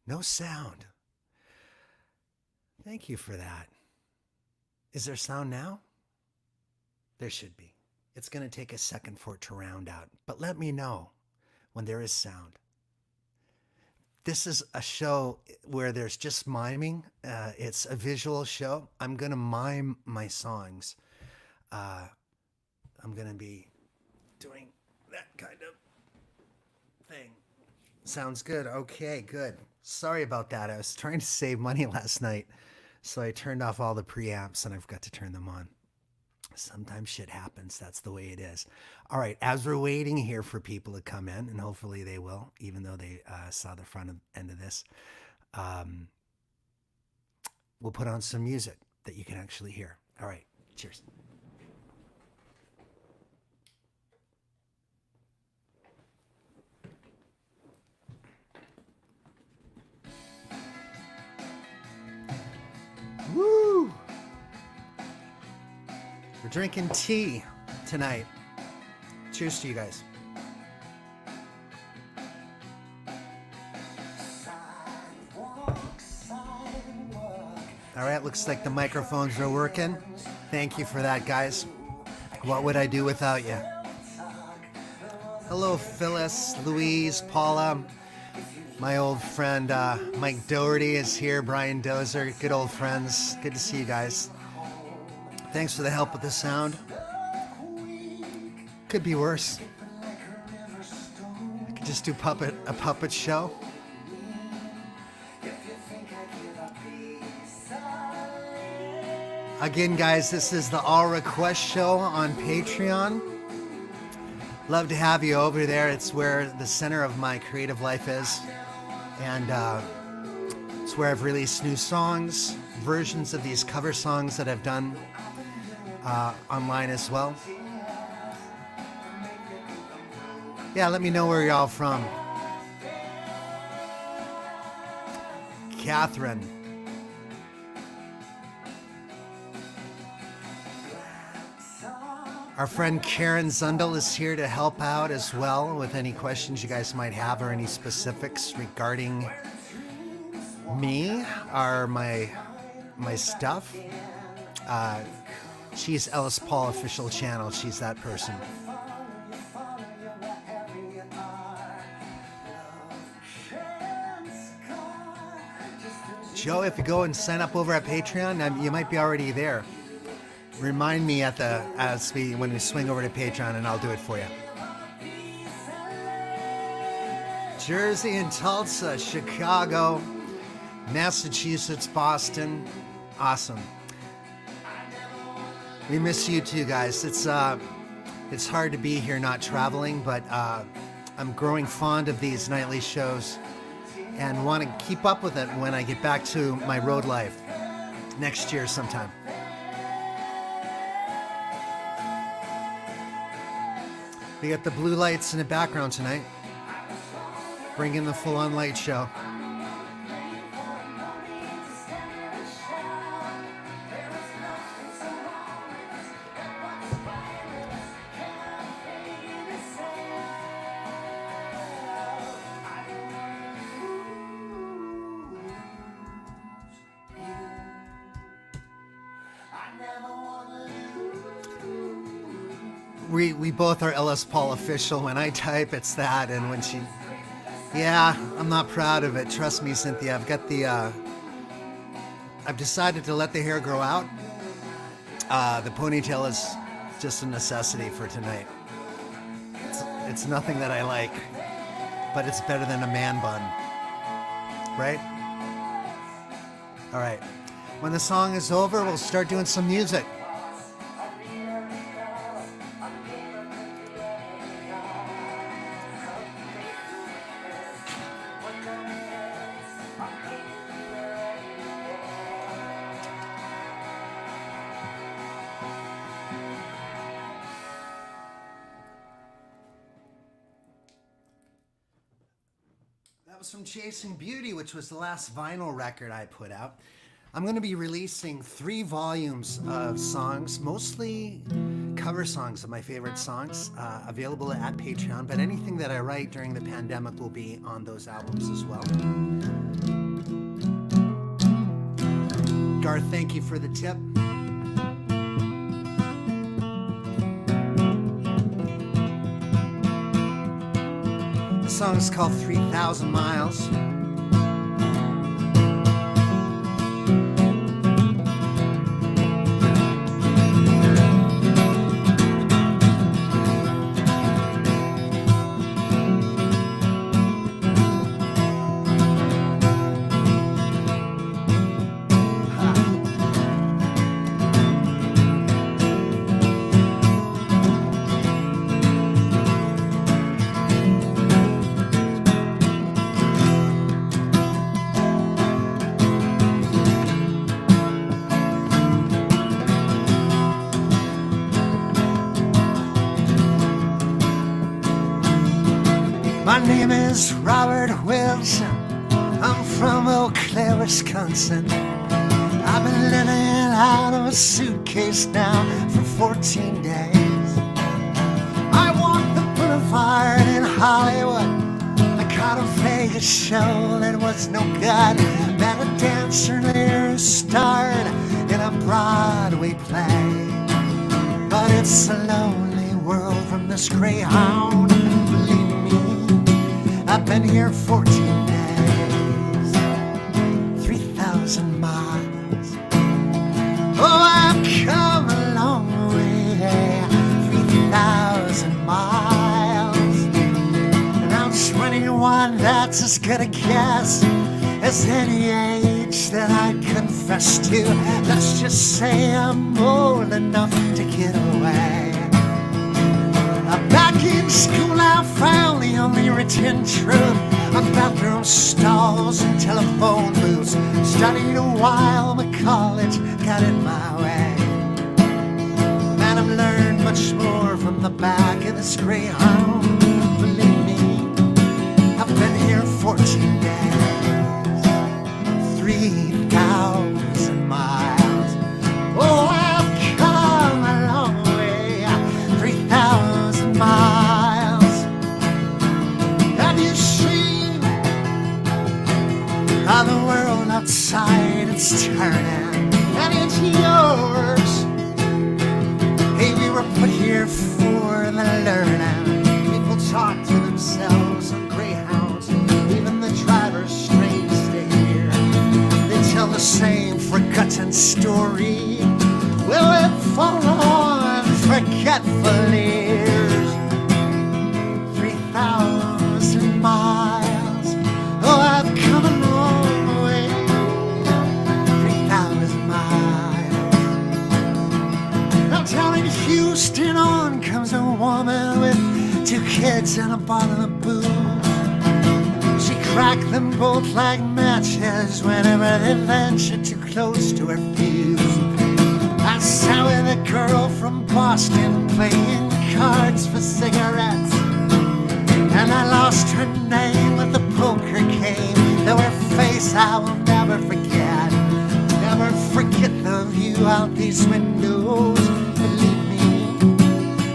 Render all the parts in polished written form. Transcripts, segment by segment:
No sound. Thank you for that. Is there sound now? There should be. It's going to take a second for it to round out, but let me know when there is sound. This is a show where there's just miming. It's a visual show. I'm going to mime my songs. Uh, I'm going to be doing that kind of thing. Sounds good. Okay, good. Sorry about that. I was trying to save money last night, so I turned off all the preamps and I've got to turn them on. Sometimes shit happens. That's the way it is. All right. As we're waiting here for people to come in, and hopefully they will, even though they saw the end of this, um, we'll put on some music that you can actually hear. All right. Cheers. Woo! We're drinking tea tonight. Cheers to you guys. All right, looks like the microphones are working. Thank you for that, guys. What would I do without you? Hello, Phyllis, Louise, Paula. My old friend Mike Doherty is here. Brian Dozer, good old friends. Good to see you guys. Thanks for the help with the sound. Could be worse. I could just do a puppet show. Again, guys, this is the All Request Show on Patreon. Love to have you over there. It's where the center of my creative life is. And it's where I've released new songs, versions of these cover songs that I've done online as well. Yeah, let me know where y'all from. Catherine. Our friend Karen Zundel is here to help out as well with any questions you guys might have or any specifics regarding me or my stuff. She's Ellis Paul official channel. She's that person. Joe, if you go and sign up over at Patreon, you might be already there. Remind me when we swing over to Patreon, and I'll do it for you. Jersey and Tulsa, Chicago, Massachusetts, Boston. Awesome. We miss you too, guys. It's hard to be here not traveling, but I'm growing fond of these nightly shows and want to keep up with it when I get back to my road life next year sometime. We got the blue lights in the background tonight. Bring in the full-on light show. We both are Ellis Paul official. When I type, it's that, and when she... Yeah, I'm not proud of it. Trust me, Cynthia. I've decided to let the hair grow out. The ponytail is just a necessity for tonight. It's nothing that I like, but it's better than a man bun. Right? All right. When the song is over, we'll start doing some music. From Chasing Beauty, which was the last vinyl record I put out. I'm going to be releasing 3 volumes of songs, mostly cover songs of my favorite songs available at Patreon, but anything that I write during the pandemic will be on those albums as well. Garth, thank you for the tip. The song is called 3,000 Miles. My name is Robert Wilson. I'm from Eau Claire, Wisconsin. I've been living out of a suitcase now for 14 days. I walked the boulevard in Hollywood. I caught a Vegas show that was no good. Met a dancer there who starred in a Broadway play. But it's a lonely world from this Greyhound. Believe me, I've been here 14 days, 3,000 miles. Oh, I've come a long way, 3,000 miles. And I'm 21, that's as good a guess as any age that I'd confess to. Let's just say I'm old enough to get away. Back in school I found the only written truth on bathroom stalls and telephone booths. Studied a while, but college got in my way. Man, I've learned much more from the back of this Greyhound. Believe me, I've been here 14 days, 3,000 miles. Oh, I've come a long way, 3,000 miles. Have you seen how the world outside it's turning, and it's yours? Hey, we were put here for the learning. People talk to themselves on Greyhounds, even the driver's strange to hear. They tell the same forgotten story. Will it fall on forgetful ears? 3,000 miles. Oh, I've come a long way. 3,000 miles. Now down in Houston on comes a woman with 2 kids and a bottle of booze. She cracked them both like matches whenever they ventured too close to her fuse. I sat with a girl from Boston playing cards for cigarettes, and I lost her name with the poker game. Though her face I will never forget. Never forget the view out these windows. Believe me,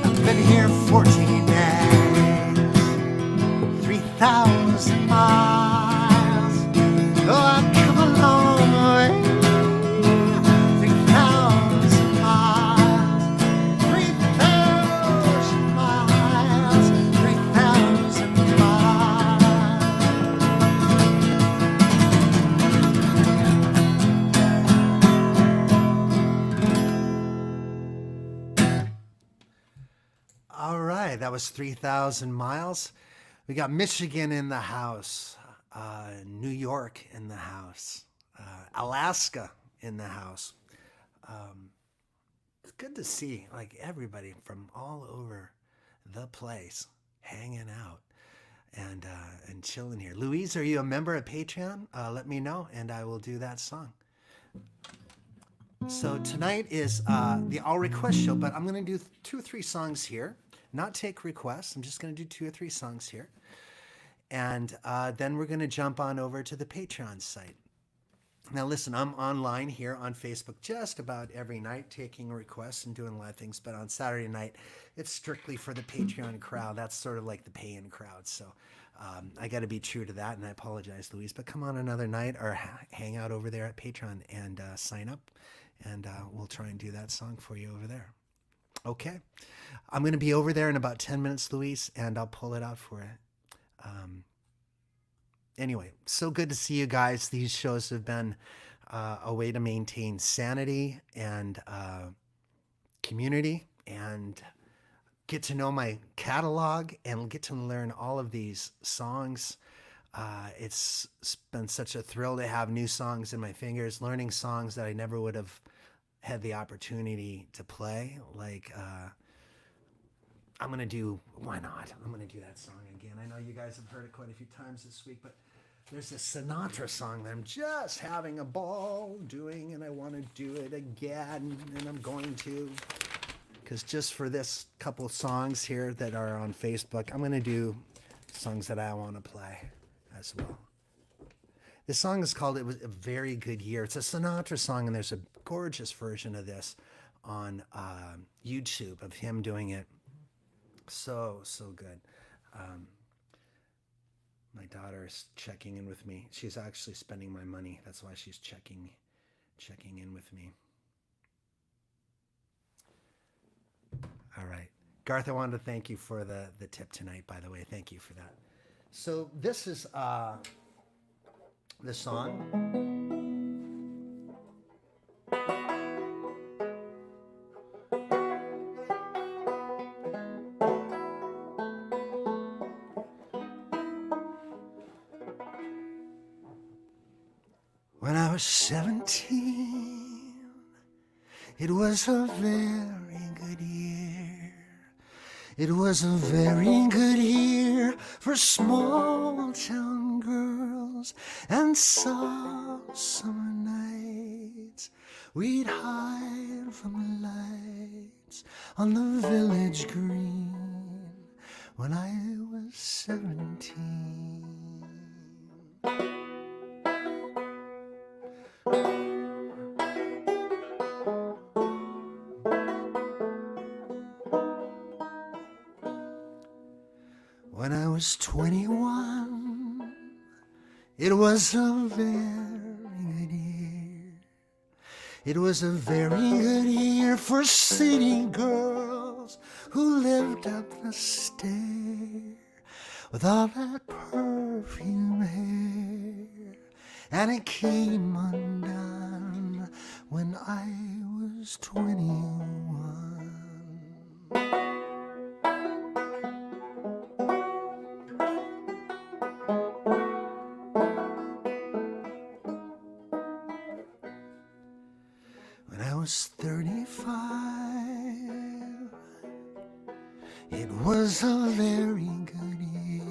I've been here 14 days, 3,000 miles. Oh, I've come a long way, 3,000 miles, 3,000 miles, 3,000 miles. All right, that was 3,000 miles. We got Michigan in the house, New York in the house, Alaska in the house. It's good to see like everybody from all over the place hanging out and chilling here. Louise, are you a member of Patreon? Let me know and I will do that song. So tonight is the All Request show, but I'm going to do 2 or 3 songs here. Not take requests. I'm just going to do 2 or 3 songs here. And then we're going to jump on over to the Patreon site. Now, listen, I'm online here on Facebook just about every night taking requests and doing live things. But on Saturday night, it's strictly for the Patreon crowd. That's sort of like the pay-in crowd. So I got to be true to that. And I apologize, Louise. But come on another night or hang out over there at Patreon and sign up. And we'll try and do that song for you over there. Okay. I'm going to be over there in about 10 minutes, Louise, and I'll pull it out for you. Anyway, so good to see you guys. These shows have been a way to maintain sanity and community and get to know my catalog and get to learn all of these songs. It's been such a thrill to have new songs in my fingers, learning songs that I never would have had the opportunity to play. Like, I'm going to do, why not? I'm going to do that song again. I know you guys have heard it quite a few times this week, but there's this Sinatra song that I'm just having a ball doing, and I want to do it again, and I'm going to. Because just for this couple of songs here that are on Facebook, I'm going to do songs that I want to play as well. This song is called It Was a Very Good Year. It's a Sinatra song, and there's a gorgeous version of this on YouTube of him doing it. So good. My daughter is checking in with me. She's actually spending my money. That's why she's checking in with me. All right. Garth, I wanted to thank you for the tip tonight, by the way. Thank you for that. So this is the song. When I was 17, it was a very good year. It was a very good year for small town girls and soft summer nights. We'd hide from the lights on the village green when I was 17. When I was 21, it was a very good year. It was a very good year for city girls who lived up the stair with all that perfume hair. And it came undone when I was 21. When I was 35, it was a very good year.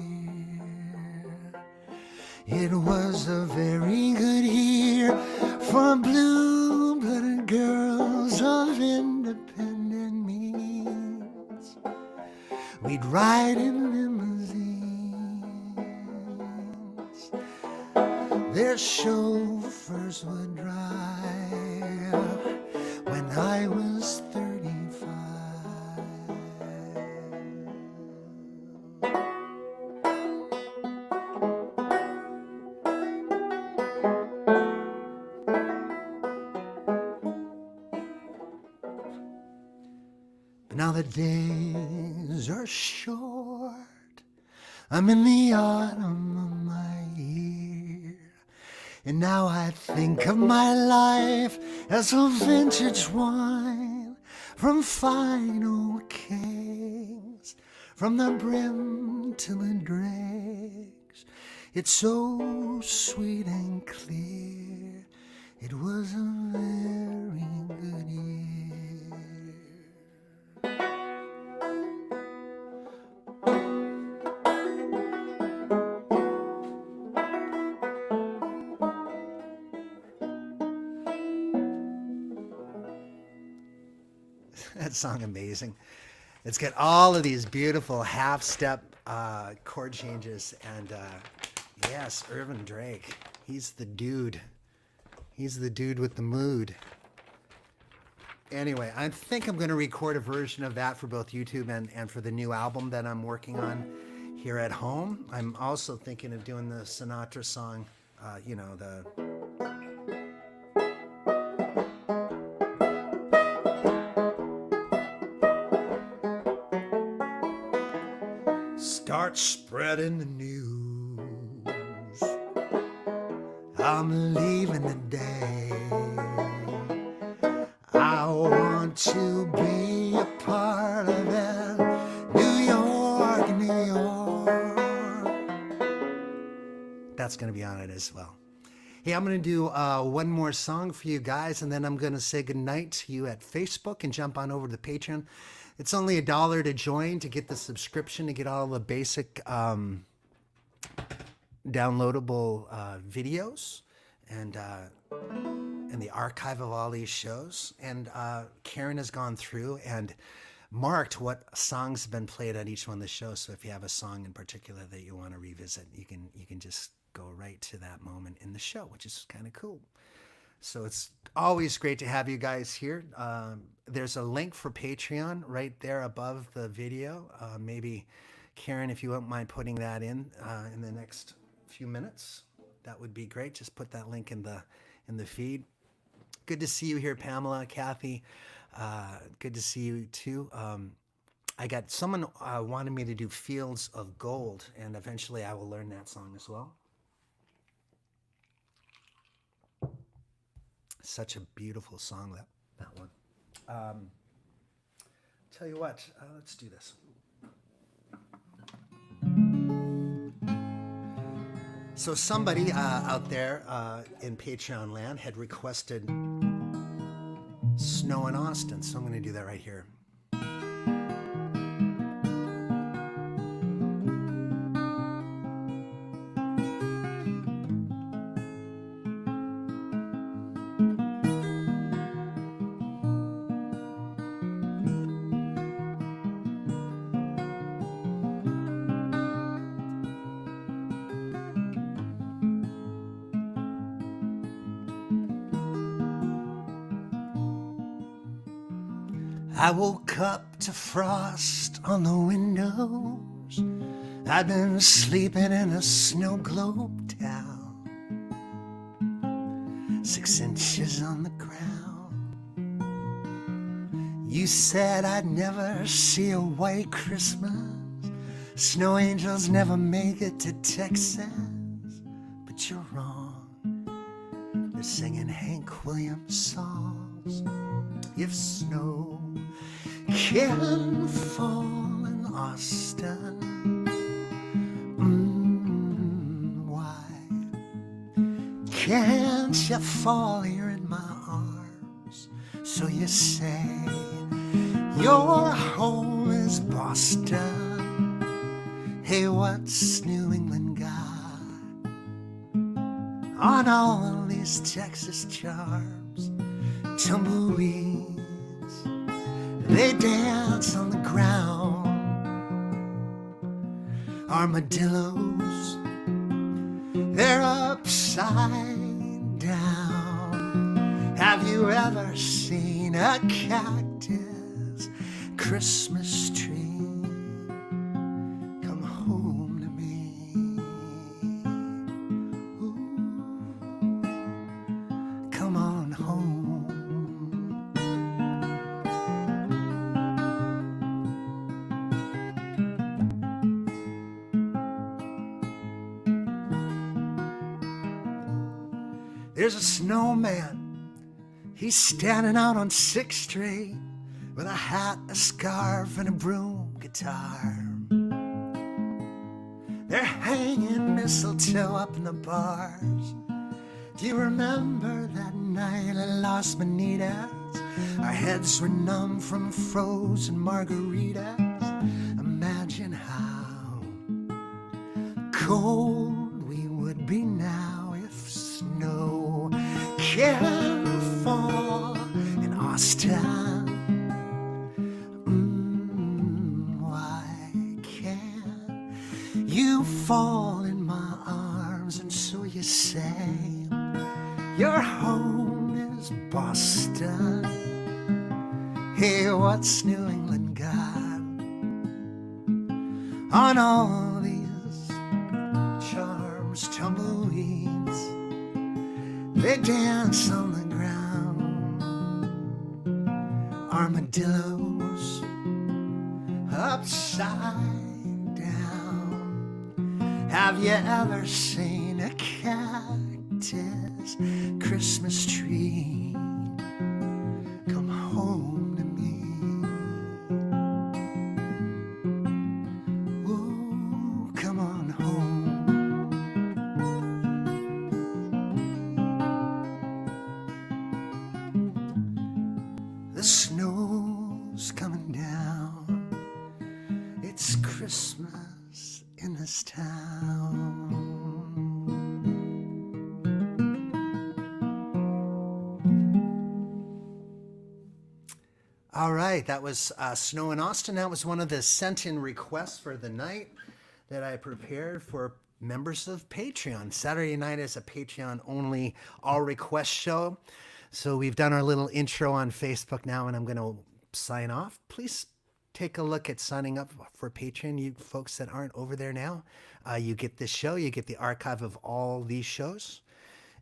It was a very good year for blue-blooded girls of independent means. We'd ride in limousines. Their chauffeurs would drive when I was 35. Now the days are short. I'm in the autumn of my year. And now I think of my life as a vintage wine from fine old kegs, from the brim to the dregs. It's so sweet and clear. It was a very good year. That song amazing. It's got all of these beautiful half-step chord changes, and yes, Ervin Drake, he's the dude. He's the dude with the mood. Anyway, I think I'm going to record a version of that for both YouTube and for the new album that I'm working on here at home. I'm also thinking of doing the Sinatra song, you know, the... Start spreading the news. I'm leaving today. I want to be a part of it. New York, New York. That's going to be on it as well. Hey, I'm going to do one more song for you guys, and then I'm going to say goodnight to you at Facebook and jump on over to the Patreon. It's only $1 to join to get the subscription, to get all the basic downloadable videos and the archive of all these shows. And Karen has gone through and marked what songs have been played on each one of the shows. So if you have a song in particular that you want to revisit, you can just go right to that moment in the show, which is kind of cool. So it's always great to have you guys here. There's a link for Patreon right there above the video. Maybe Karen, if you wouldn't mind putting that in the next few minutes, that would be great. Just put that link in the feed. Good to see you here, Pamela, Kathy. Good to see you too. I got someone wanted me to do Fields of Gold, and eventually I will learn that song as well. Such a beautiful song, that one. Tell you what, let's do this. So somebody out there in Patreon land had requested Snow in Austin, so I'm going to do that right here. I woke up to frost on the windows. I'd been sleeping in a snow globe town, 6 inches on the ground. You said I'd never see a white Christmas. Snow angels never make it to Texas. But you're wrong. They're singing Hank Williams songs. If snow can fall in Austin, why can't you fall here in my arms? So you say your home is Boston. Hey, what's New England got on all these Texas charms? Tumbleweeds, they dance on the ground. Armadillos, they're upside down. Have you ever seen a cactus Christmas tree? Come home to me. Ooh, come on home. There's a snowman, he's standing out on 6th Street with a hat, a scarf, and a broom guitar. They're hanging mistletoe up in the bars. Do you remember that night at Las Manitas? Our heads were numb from frozen margaritas. Imagine how cold we would be now if snow can fall in Austin. Why can't you fall in my arms? And so you say Your home is Boston. Hey, what's New England got on all these charms, tumbleweeds? They dance on the ground, armadillos upside down. Have you ever seen a cactus Christmas tree? Come home to me. Ooh, come on home. The snow's coming down. It's Christmas in this town. All right, that was Snow in Austin. That was one of the sent-in requests for the night that I prepared for members of Patreon. Saturday night is a Patreon-only all-request show. So we've done our little intro on Facebook now, and I'm going to sign off. Please take a look at signing up for Patreon, you folks that aren't over there now. You get this show, you get the archive of all these shows.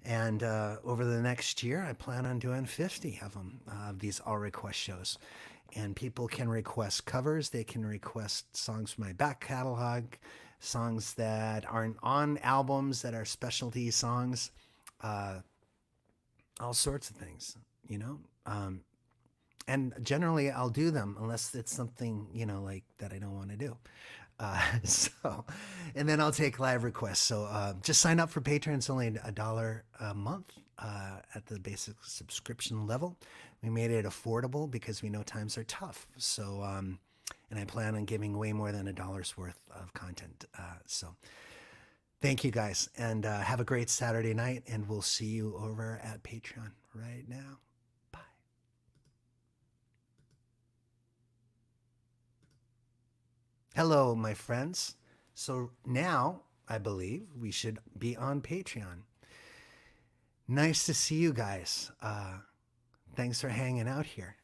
And over the next year, I plan on doing 50 of them, these all request shows. And people can request covers. They can request songs from my back catalog, songs that aren't on albums that are specialty songs, all sorts of things, you know. And generally, I'll do them unless it's something, you know, like that I don't want to do. And then I'll take live requests. So just sign up for Patreon. It's only $1 a month at the basic subscription level. We made it affordable because we know times are tough. So, and I plan on giving way more than $1 worth of content. So thank you guys, and have a great Saturday night, and we'll see you over at Patreon right now. Hello, my friends. So now I believe we should be on Patreon. Nice to see you guys. Thanks for hanging out here.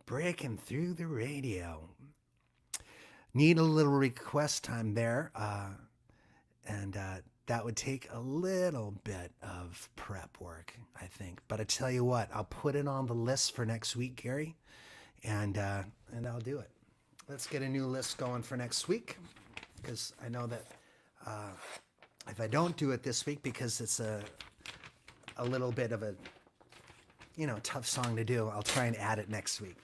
Breaking through the radio. Need a little request time there. And that would take a little bit of prep work, I think. But I tell you what, I'll put it on the list for next week, Gary. And I'll do it. Let's get a new list going for next week, because I know that if I don't do it this week, because it's a little bit of a, you know, tough song to do, I'll try and add it next week.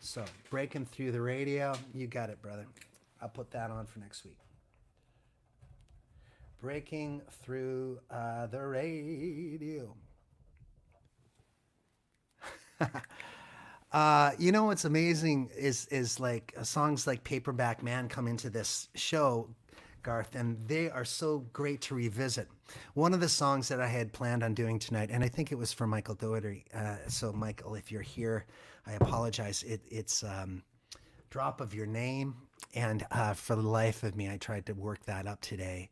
So breaking through the radio, you got it, brother. I'll put that on for next week. Breaking through the radio. You know what's amazing is like songs like Paperback Man come into this show, Garth, and they are so great to revisit. One of the songs that I had planned on doing tonight, and I think it was for Michael Doherty. So Michael, if you're here, I apologize. It's Drop of Your Name, and for the life of me, I tried to work that up today,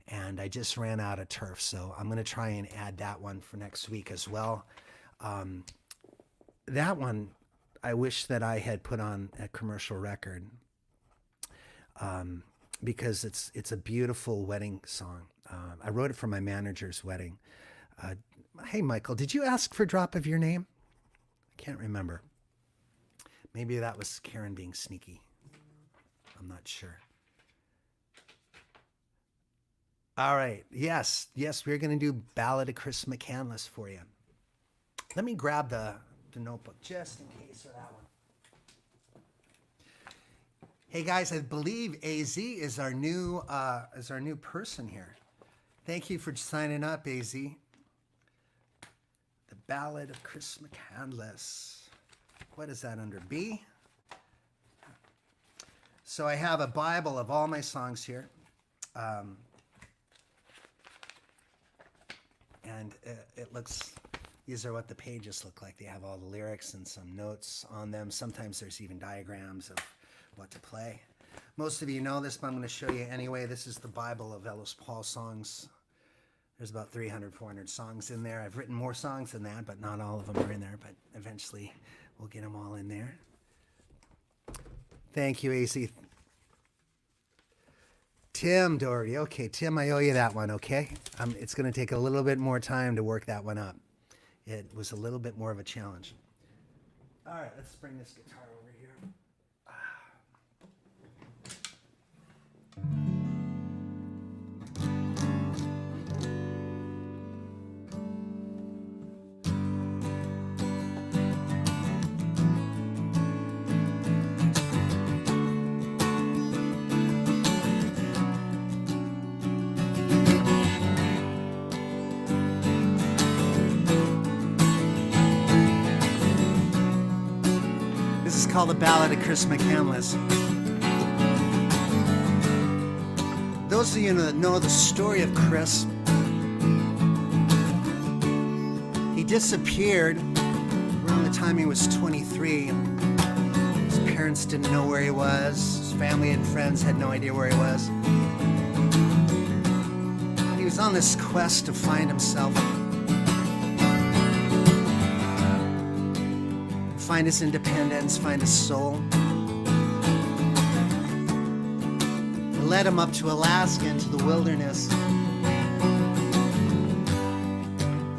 and I just ran out of turf. So I'm going to try and add that one for next week as well. That one, I wish that I had put on a commercial record, because it's a beautiful wedding song. I wrote it for my manager's wedding. Hey, Michael, did you ask for Drop of Your Name? I can't remember. Maybe that was Karen being sneaky. I'm not sure. All right. Yes, we're going to do Ballad of Chris McCandless for you. Let me grab the notebook just in case of that one. Hey guys, I believe AZ is our new person here. Thank you for signing up, AZ. The Ballad of Chris McCandless. What is that under B? So I have a Bible of all my songs here. And it looks, these are what the pages look like. They have all the lyrics and some notes on them. Sometimes there's even diagrams of what to play. Most of you know this, but I'm going to show you anyway. This is the Bible of Ellis Paul songs. There's about 300, 400 songs in there. I've written more songs than that, but not all of them are in there. But eventually, we'll get them all in there. Thank you, AC. Tim Doherty. Okay, Tim, I owe you that one, okay? It's going to take a little bit more time to work that one up. It was a little bit more of a challenge. All right, let's bring this guitar over here. This is called the Ballad of Chris McCandless. Those of you that know the story of Chris, he disappeared around the time he was 23. His parents didn't know where he was. His family and friends had no idea where he was. He was on this quest to find himself, find his independence, find his soul. It led him up to Alaska, into the wilderness.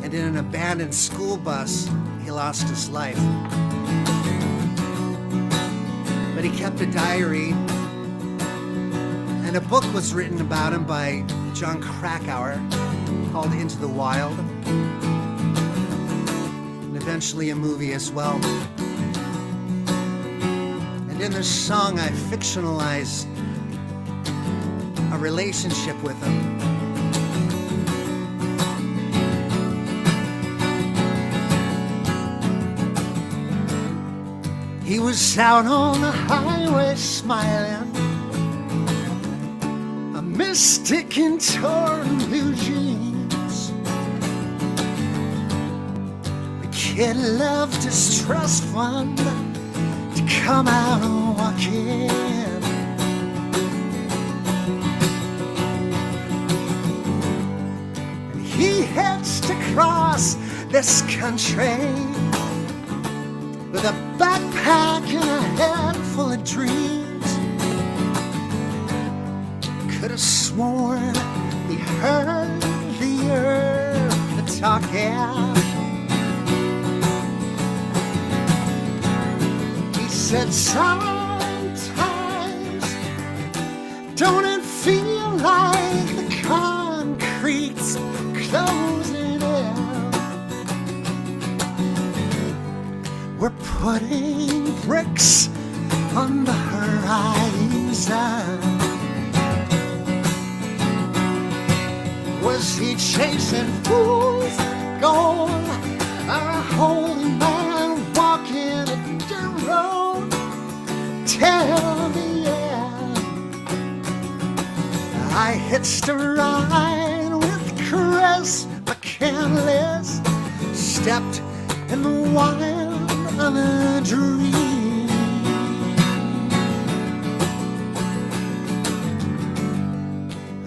And in an abandoned school bus, he lost his life. But he kept a diary, and a book was written about him by John Krakauer called Into the Wild. And eventually a movie as well. And in this song, I fictionalized a relationship with him. He was out on the highway smiling, a mystic in torn blue jeans. The kid loved his trust fund to come out and walk in. And he heads to cross this country with a backpack and a head full of dreams. Could have sworn he heard the earth talking. He said, sometimes don't it feel like the concrete's closing in? We're putting bricks on the horizon. Was he chasing fools gold, or a holy man walking a dirt road? Tell me, yeah. I hitched a ride with Chris McCandless, stepped in the wild of a dream.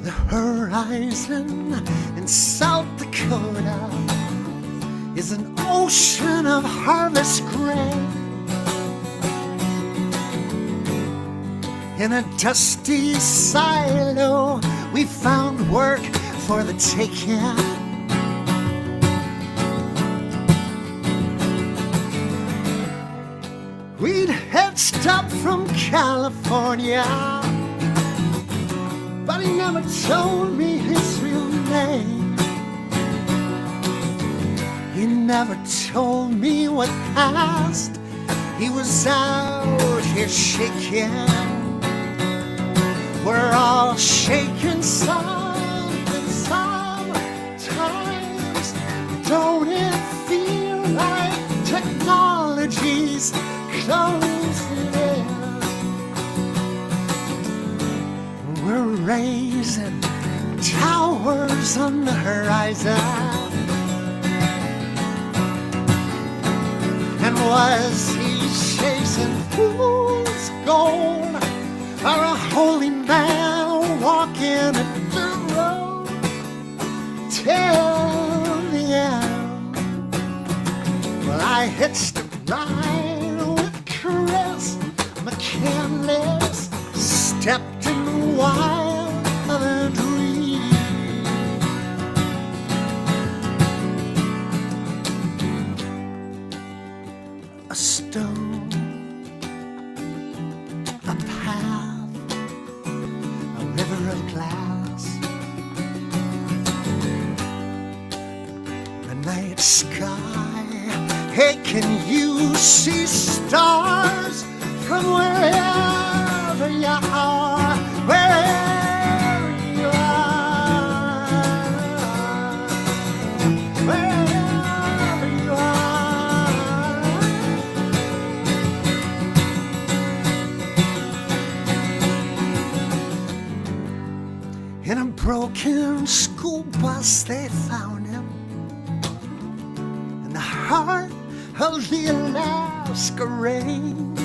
The horizon in South Dakota is an ocean of harvest grain. In a dusty silo, we found work for the taking. We'd hitched up from California, but he never told me his real name. He never told me what passed. He was out here shaking. We're all shaking something sometimes. Don't it feel like technology's closing in? We're raising towers on the horizon. And was he chasing fool's gold, or a McCandless stepped in the wild of a dream. A stone, a path, a river of glass, the night sky. Hey, can you see stars from wherever you are? Wherever you are, wherever you are. In a broken school bus they found him, in the heart of the Alaska Range.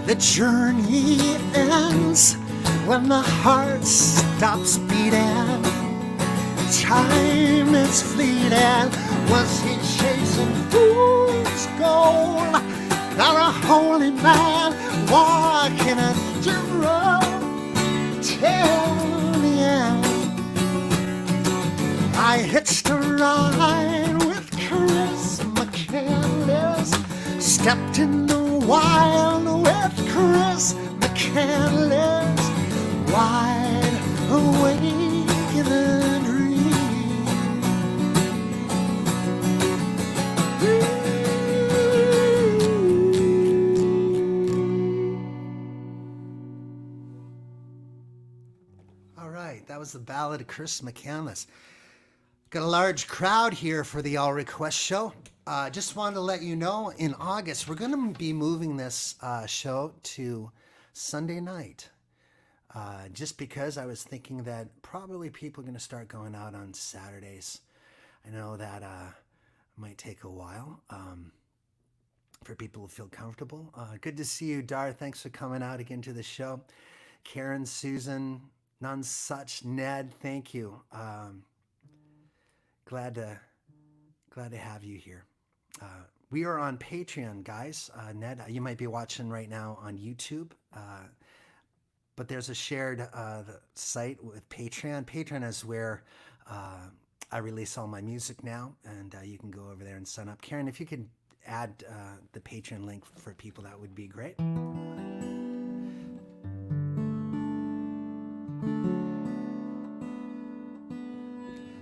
The journey ends when the heart stops beating. Time is fleeting. Was he chasing fool's gold, or a holy man walking a road till the end? I hitched a ride with Chris McCandless, stepped in the wild with Chris McCandless, wide awake in a dream. All right, that was the Ballad of Chris McCandless. Got a large crowd here for the All Request show. Just wanted to let you know, in August, we're going to be moving this show to Sunday night. Just because I was thinking that probably people are going to start going out on Saturdays. I know that might take a while for people to feel comfortable. Good to see you, Dar. Thanks for coming out again to the show. Karen, Susan, none such, Ned, thank you. Glad to have you here. We are on Patreon, guys. Ned, you might be watching right now on YouTube, but there's a shared site with Patreon. Patreon is where I release all my music now, and you can go over there and sign up. Karen, if you could add the Patreon link for people, that would be great.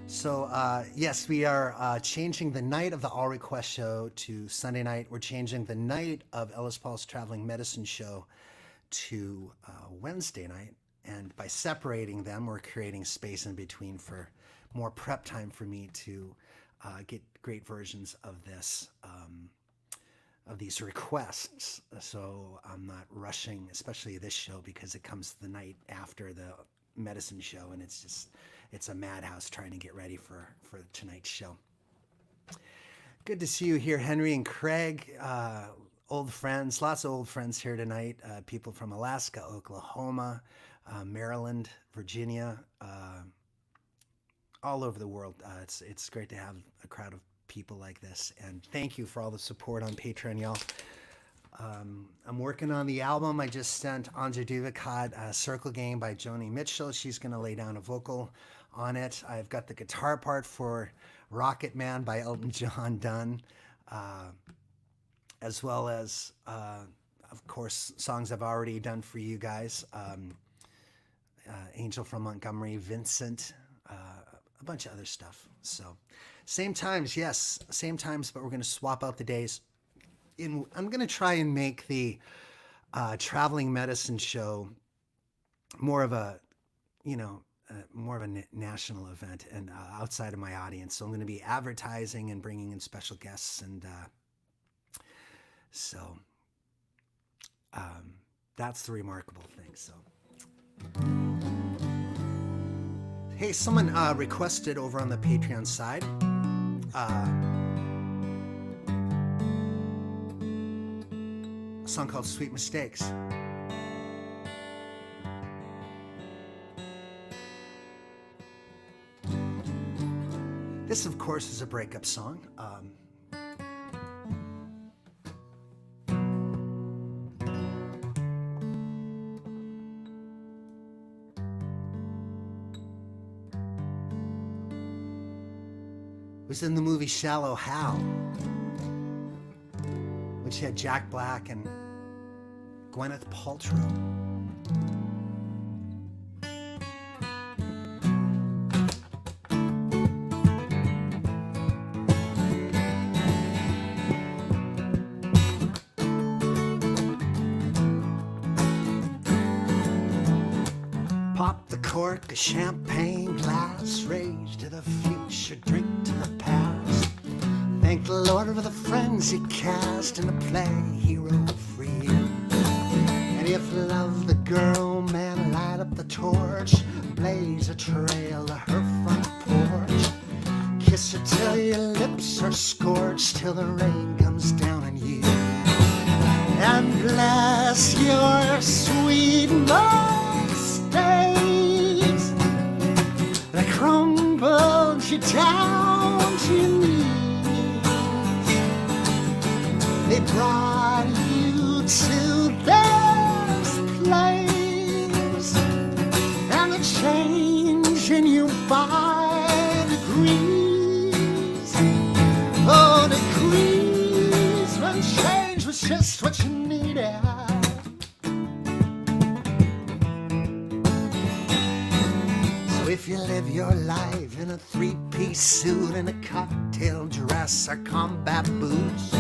So, yes, we are changing the night of the All Request show to Sunday night. We're changing the night of Ellis Paul's Traveling Medicine show to Wednesday night. And by separating them, we're creating space in between for more prep time for me to get great versions of this, of these requests. So I'm not rushing, especially this show, because it comes the night after the medicine show, and it's a madhouse trying to get ready for tonight's show. Good to see you here, Henry and Craig, old friends, lots of old friends here tonight, people from Alaska, Oklahoma, Maryland, Virginia, all over the world. It's great to have a crowd of people like this, and thank you for all the support on Patreon, y'all. I'm working on the album. I just sent Anja Duvakad Circle Game by Joni Mitchell. She's going to lay down a vocal on it. I've got the guitar part for Rocket Man by Elton John done, as well as, of course, songs I've already done for you guys. Angel from Montgomery, Vincent, a bunch of other stuff. So same times, yes, same times, but we're going to swap out the days. I'm going to try and make the traveling medicine show more of a, more of a national event and outside of my audience. So I'm going to be advertising and bringing in special guests. And so that's the remarkable thing. So, hey, someone requested over on the Patreon side. A song called Sweet Mistakes. This, of course, is a breakup song. was in the movie Shallow Hal, which had Jack Black and Gwyneth Paltrow. Pop the cork, a champagne glass, raise to the future, drink to the past. Thank the Lord for the friends he cast in the play he wrote for you. And if you love the girl, man, light up the torch, blaze a trail to her front porch. Kiss her till your lips are scorched, till the rain comes down on you. And bless your sweet mistakes that crumbled you down to your knees. They brought you to this place, and the change in you by degrees. Oh, degrees when change was just what you needed. So if you live your life in a three-piece suit and a cocktail dress or combat boots,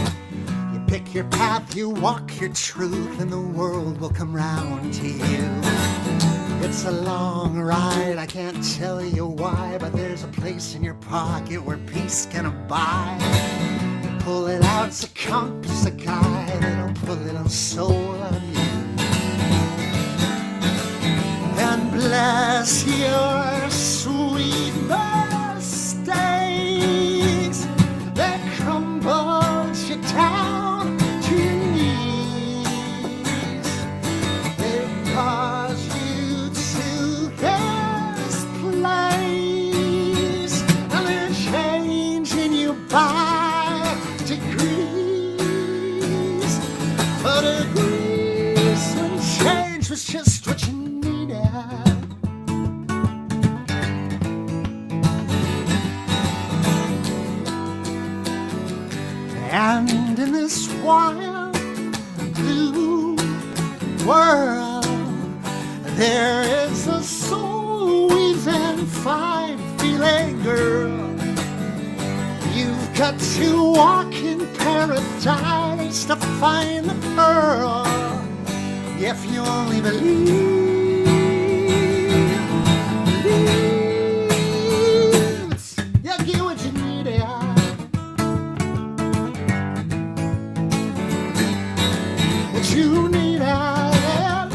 you pick your path, you walk your truth, and the world will come round to you. It's a long ride, I can't tell you why, but there's a place in your pocket where peace can abide. Pull it out, it's a compass, a guide, it'll put a little soul on you. And bless your sweet mistakes that crumbled you down to your knees. They brought you to this place, and they're changing you by degrees. But degrees when change was just what you needed. And in this wild blue world, there is a sweet and fine feeling, girl. You've got to walk in paradise to find the pearl. If you only believe, you get what you need, yeah. What you need, yeah.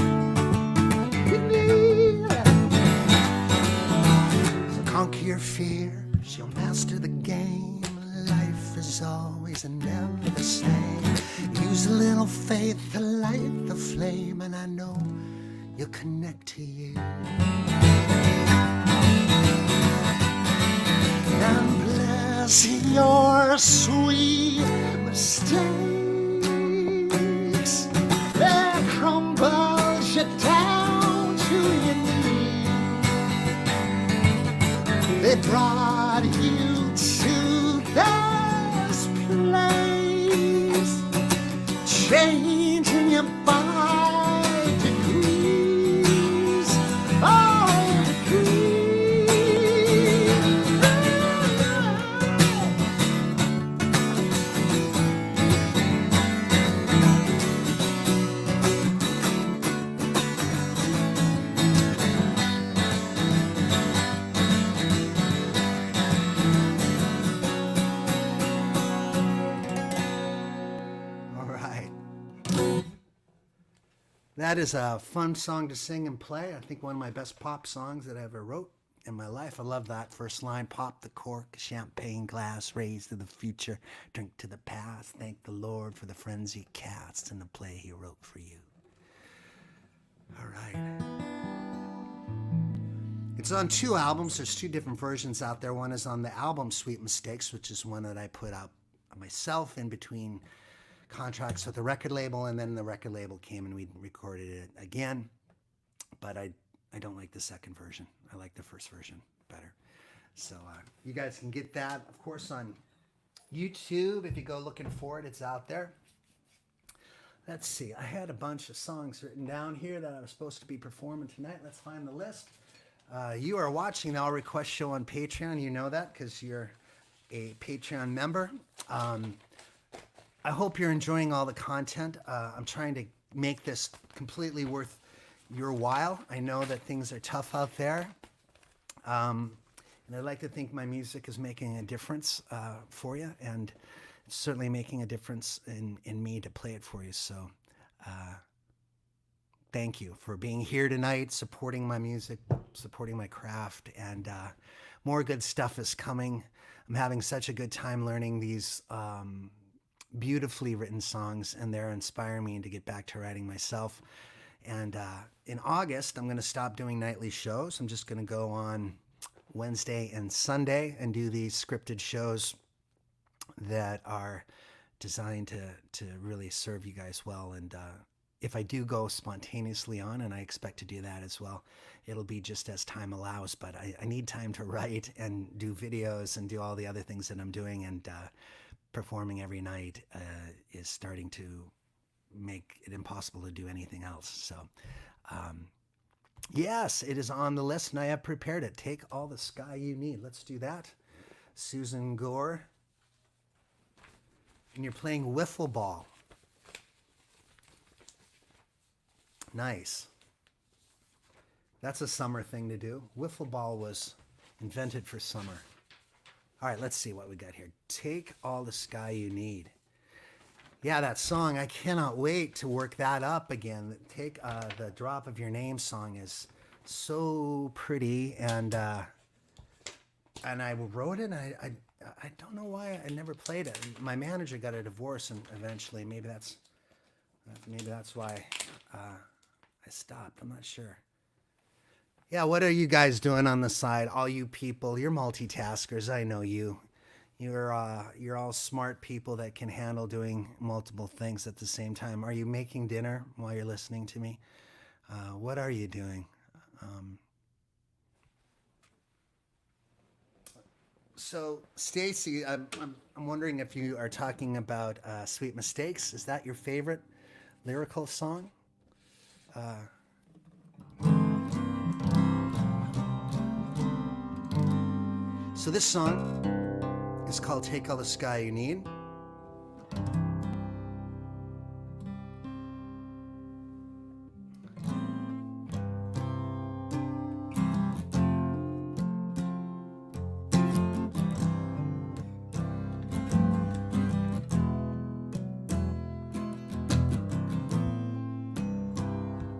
You need. So conquer your fears, you'll master the game. Life is always and never the same. Use a little faith to light the flame, and I know you'll connect to you. And bless your sweet mistakes that crumbles you down to your knees. They brought you to this place, changing you by degrees. Oh, that is a fun song to sing and play. I think one of my best pop songs that I ever wrote in my life. I love that first line. Pop the cork, champagne glass, raise to the future, drink to the past. Thank the Lord for the friends he cast in the play he wrote for you. All right. It's on 2 albums. There's 2 different versions out there. One is on the album Sweet Mistakes, which is one that I put out myself in between contracts with the record label, and then the record label came and we recorded it again. But I don't like the second version. I like the first version better. So you guys can get that, of course, on YouTube. If you go looking for it, it's out there. Let's see. I had a bunch of songs written down here that I was supposed to be performing tonight. Let's find the list. You are watching the All Request Show on Patreon. You know that because you're a Patreon member. I hope you're enjoying all the content. I'm trying to make this completely worth your while. I know that things are tough out there. And I'd like to think my music is making a difference for you, and it's certainly making a difference in me to play it for you. So thank you for being here tonight, supporting my music, supporting my craft, and more good stuff is coming. I'm having such a good time learning these beautifully written songs, and they're inspiring me to get back to writing myself. And in August, I'm going to stop doing nightly shows. I'm just going to go on Wednesday and Sunday and do these scripted shows that are designed to really serve you guys well. And if I do go spontaneously on, and I expect to do that as well, it'll be just as time allows. But I need time to write and do videos and do all the other things that I'm doing. And performing every night is starting to make it impossible to do anything else. So yes, it is on the list, and I have prepared it. Take All the Sky You Need. Let's do that. Susan Gore. And you're playing wiffle ball. Nice. That's a summer thing to do. Wiffle ball was invented for summer. All right, let's see what we got here. Take All the Sky You Need. Yeah, that song, I cannot wait to work that up again. Take the Drop of Your Name song is so pretty, and I wrote it, and I don't know why I never played it. My manager got a divorce, and eventually maybe that's why I stopped. I'm not sure. Yeah, what are you guys doing on the side? All you people, you're multitaskers. I know you. You're all smart people that can handle doing multiple things at the same time. Are you making dinner while you're listening to me? What are you doing? So, Stacy, I'm wondering if you are talking about Sweet Mistakes. Is that your favorite lyrical song? So this song is called Take All the Sky You Need.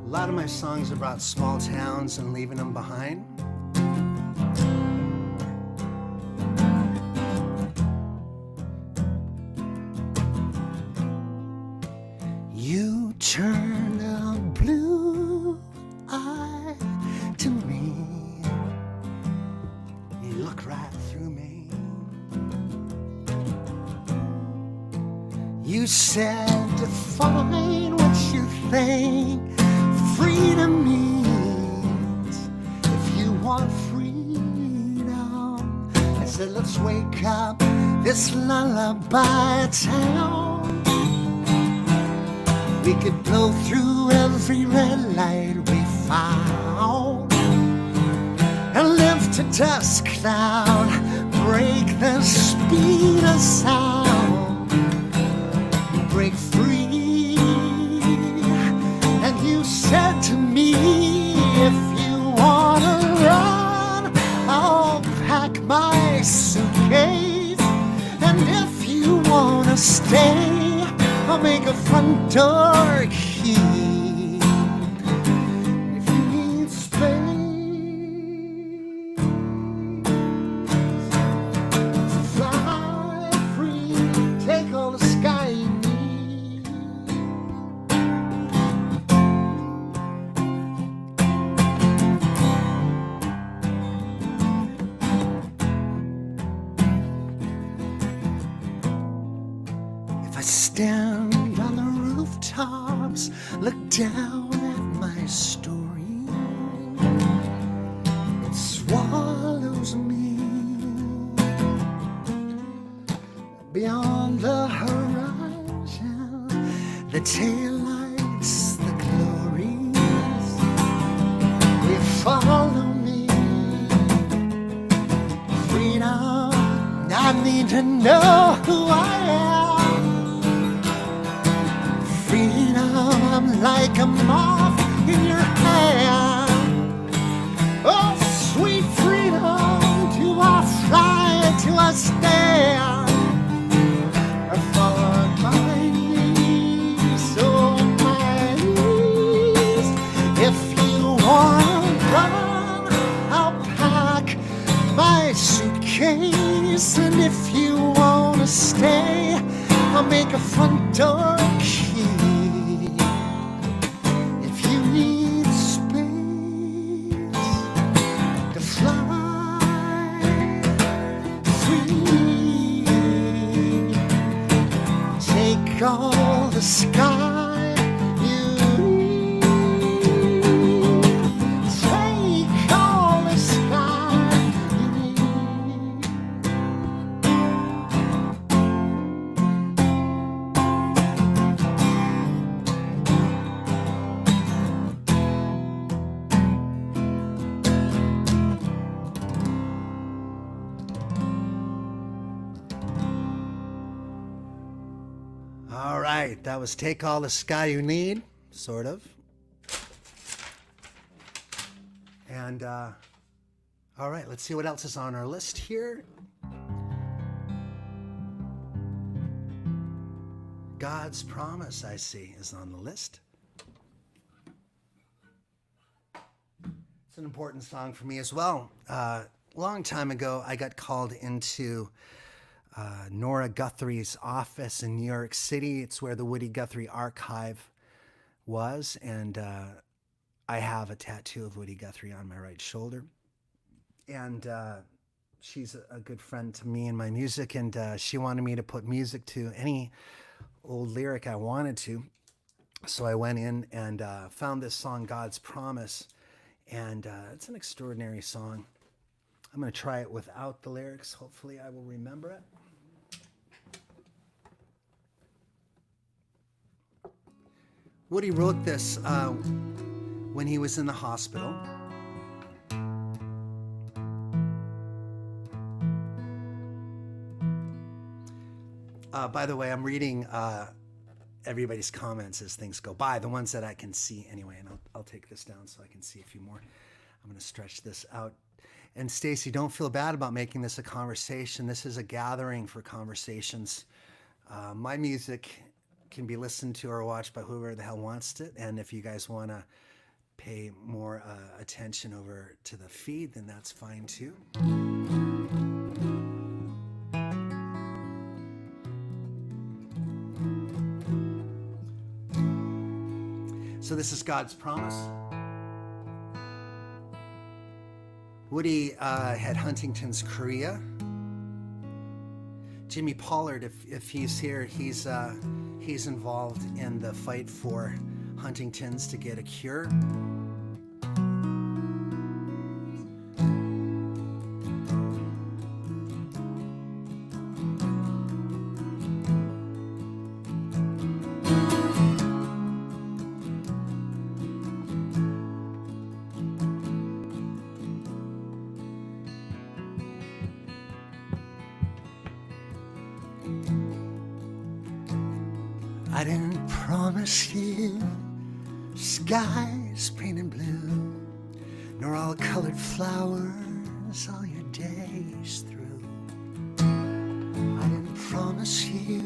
A lot of my songs are about small towns and leaving them behind. You turn a blue eye to me. You look right through me. You said define what you think freedom means. If you want freedom, I said let's wake up this lullaby town. We could blow through every red light we found and live to dusk cloud, break the speed of sound, break free. And you said to me, if you wanna run, I'll pack my suitcase, and if you wanna stay, I'll make a front door key. If you need space, fly free, take all the sky you need. If I stand on the rooftops, look down at my story, it swallows me the taillights, the glories, they follow me. Freedom, I need to know who I am. Freedom, I'm like a moth in your hand. Oh, sweet freedom, do I fly, do I stand? I fall on my knees, oh my knees. If you wanna run, I'll pack my suitcase. And if you wanna stay, I'll make a front door key. If you need space to fly free, take all the sky you need. Take all the sky you need. All right, that was Take All the Sky You Need, sort of. And, all right, let's see what else is on our list here. God's Promise, I see, is on the list. It's an important song for me as well. Long time ago, I got called into Nora Guthrie's office in New York City. It's where the Woody Guthrie archive was, and I have a tattoo of Woody Guthrie on my right shoulder. And she's a good friend to me and my music, and she wanted me to put music to any old lyric I wanted to. So I went in and found this song, God's Promise, and it's an extraordinary song. I'm going to try it without the lyrics. Hopefully I will remember it. Woody wrote this when he was in the hospital. By the way, I'm reading everybody's comments as things go by, the ones that I can see anyway, and I'll take this down so I can see a few more. I'm going to stretch this out. And Stacy, don't feel bad about making this a conversation. This is a gathering for conversations. My music can be listened to or watched by whoever the hell wants it. And if you guys want to pay more attention over to the feed, then that's fine too. So this is God's Promise. Woody had Huntington's chorea. Jimmy Pollard, if he's here, he's involved in the fight for Huntington's to get a cure. I didn't promise you skies painted blue, nor all colored flowers all your days through. I didn't promise you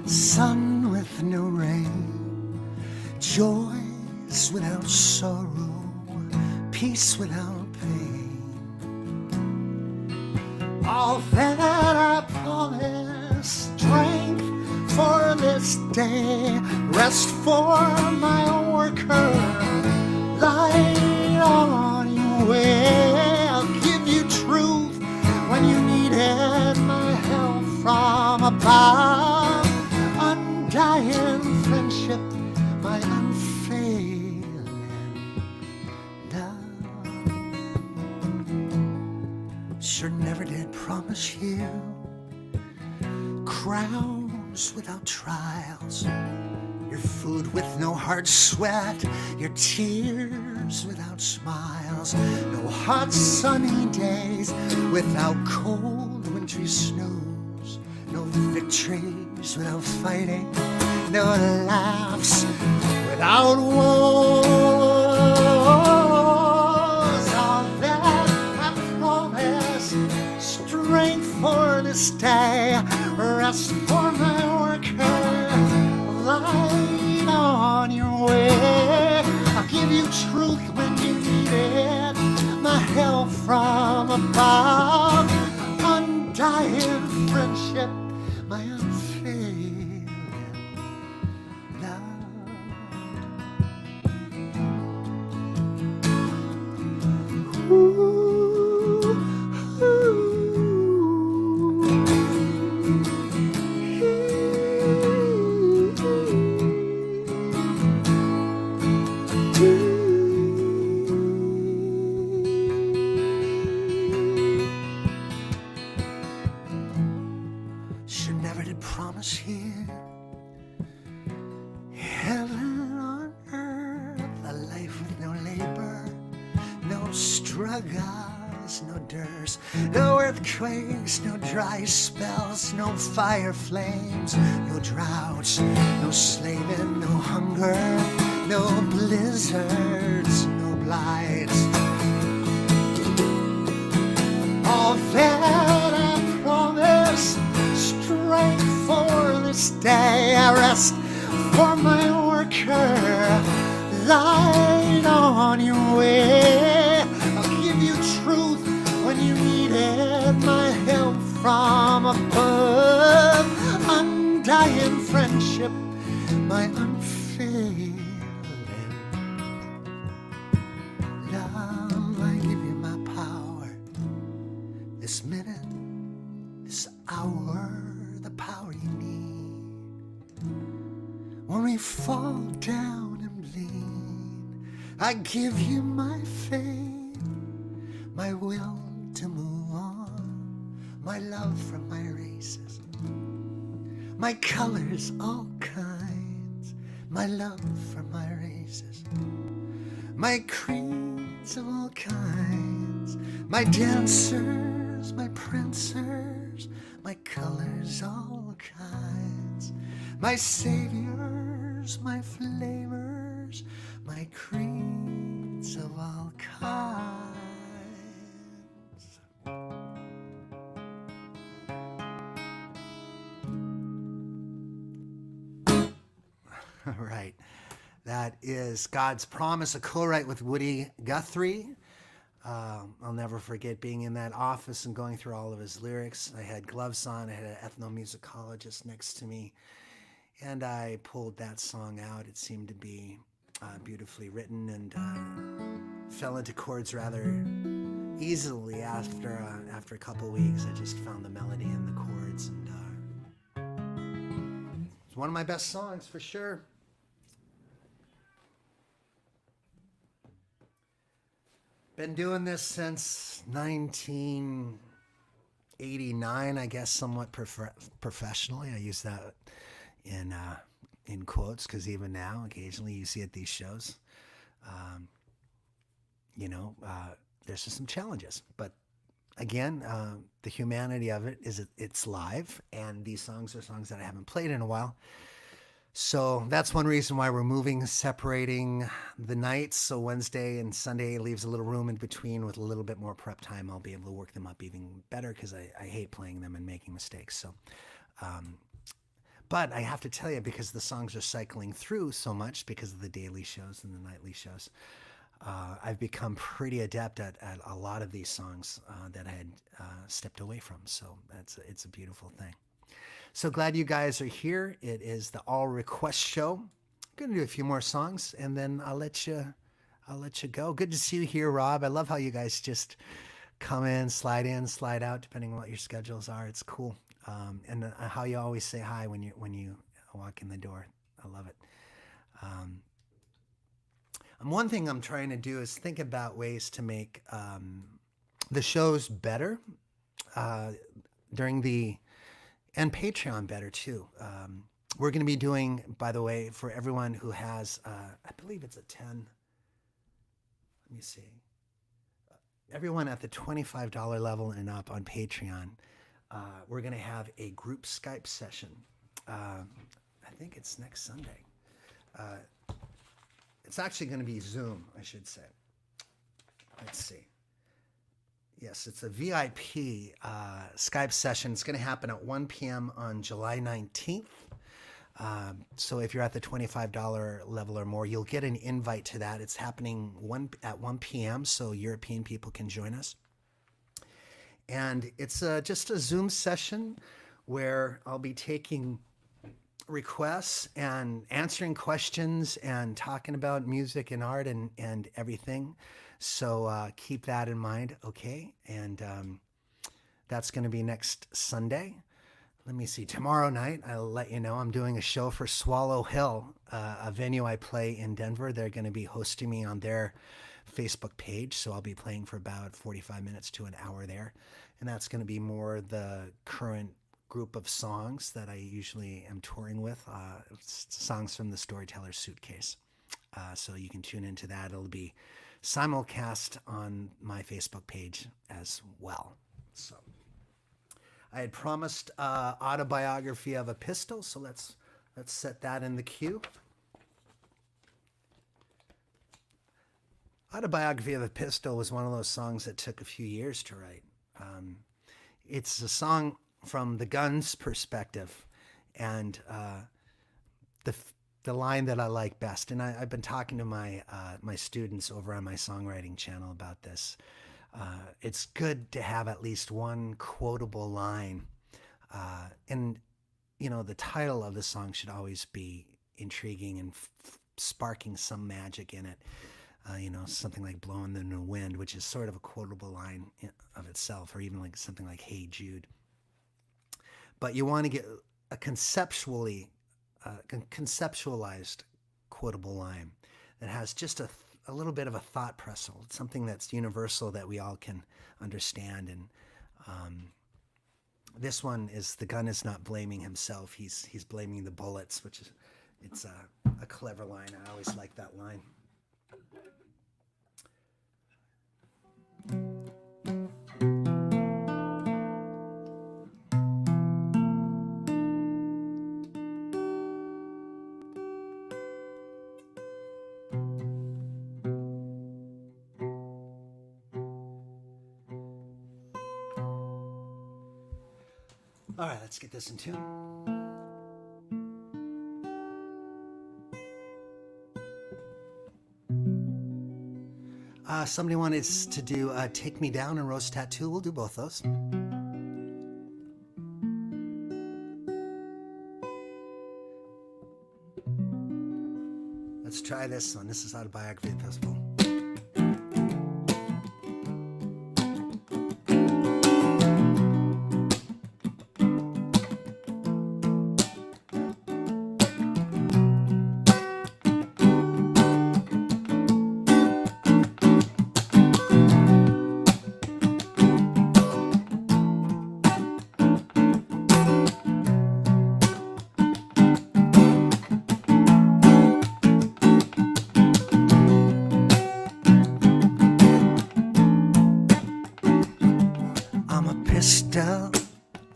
sun with no rain, joys without sorrow, peace without pain. All that I promised, strength for this day, rest for my worker, light on your way. I'll give you truth when you needed my help from above, undying friendship, my unfailing love. Sure never did promise you crown without trials, your food with no hard sweat, your tears without smiles, no hot sunny days without cold wintry snows, no victories without fighting, no laughs without woes. All that I promise, strength for this day, rest for my worker, light on your way. I'll give you truth when you need it, my help from above, undying friendship, my unfailing love. Ooh. She never did promise here heaven on earth, a life with no labor, no struggles, no dearths, no earthquakes, no dry spells, no fire flames, no droughts, no slaving, no hunger, no blizzards, no blights. All that I promise, strength for this day, I rest for my worker, light on your way. I'll give you truth when you need it, my help from above, undying friendship, my unfailing love. I give you my power, this minute, this hour, the power you need. When we fall down and bleed, I give you my faith, my will to move on, my love from my races, my colors all kinds, my love for my races, my creeds of all kinds, my dancers, my prancers, my colors all kinds, my saviors, my flavors, my creeds of all kinds. All right. That is God's Promise, a co-write with Woody Guthrie. I'll never forget being in that office and going through all of his lyrics. I had gloves on. I had an ethnomusicologist next to me, and I pulled that song out. It seemed to be beautifully written and fell into chords rather easily after a couple weeks. I just found the melody and the chords, and it's one of my best songs for sure. Been doing this since 1989, I guess, somewhat professionally. I use that in quotes because even now, occasionally you see at these shows, there's just some challenges. But again, the humanity of it is it's live, and these songs are songs that I haven't played in a while. So that's one reason why we're moving, separating the nights. So Wednesday and Sunday leaves a little room in between with a little bit more prep time. I'll be able to work them up even better because I hate playing them and making mistakes. So, but I have to tell you, because the songs are cycling through so much because of the daily shows and the nightly shows, I've become pretty adept at a lot of these songs that I had stepped away from. So it's a beautiful thing. So glad you guys are here. It is the All Request Show. I'm gonna do a few more songs and then I'll let you go. Good to see you here, Rob. I love how you guys just come in, slide out, depending on what your schedules are. It's cool. And how you always say hi when you walk in the door. I love it. And one thing I'm trying to do is think about ways to make the shows better. During the and Patreon better too. We're going to be doing, by the way, for everyone who has, I believe it's a 10. Let me see. Everyone at the $25 level and up on Patreon, we're going to have a group Skype session. I think it's next Sunday. It's actually going to be Zoom, I should say. Let's see. Yes, it's a VIP Skype session. It's going to happen at 1 p.m. on July 19th. So if you're at the $25 level or more, you'll get an invite to that. It's happening at 1 p.m. so European people can join us. And it's just a Zoom session where I'll be taking requests and answering questions and talking about music and art and everything. So keep that in mind, okay? And that's going to be next Sunday. Let me see. Tomorrow night, I'll let you know, I'm doing a show for Swallow Hill, a venue I play in Denver. They're going to be hosting me on their Facebook page. So I'll be playing for about 45 minutes to an hour there. And that's going to be more the current group of songs that I usually am touring with, songs from the Storyteller's Suitcase. So you can tune into that. It'll be simulcast on my Facebook page as well. So I had promised Autobiography of a Pistol, so let's set that in the queue. Autobiography of a Pistol was one of those songs that took a few years to write. It's a song from the Guns' perspective, and the line that I like best, and I've been talking to my my students over on my songwriting channel about this. It's good to have at least one quotable line, and you know, the title of the song should always be intriguing and sparking some magic in it. You know, something like "Blowing in the Wind," which is sort of a quotable line of itself, or even like something like "Hey Jude." But you want to get a conceptualized quotable line that has just a little bit of a thought pretzel, something that's universal that we all can understand. And this one is, the gun is not blaming himself; he's blaming the bullets, which is it's a clever line. I always like that line. All right, let's get this in tune. Somebody wanted us to do Take Me Down and Rose Tattoo. We'll do both those. Let's try this one. This is Autobiography of a Pistol.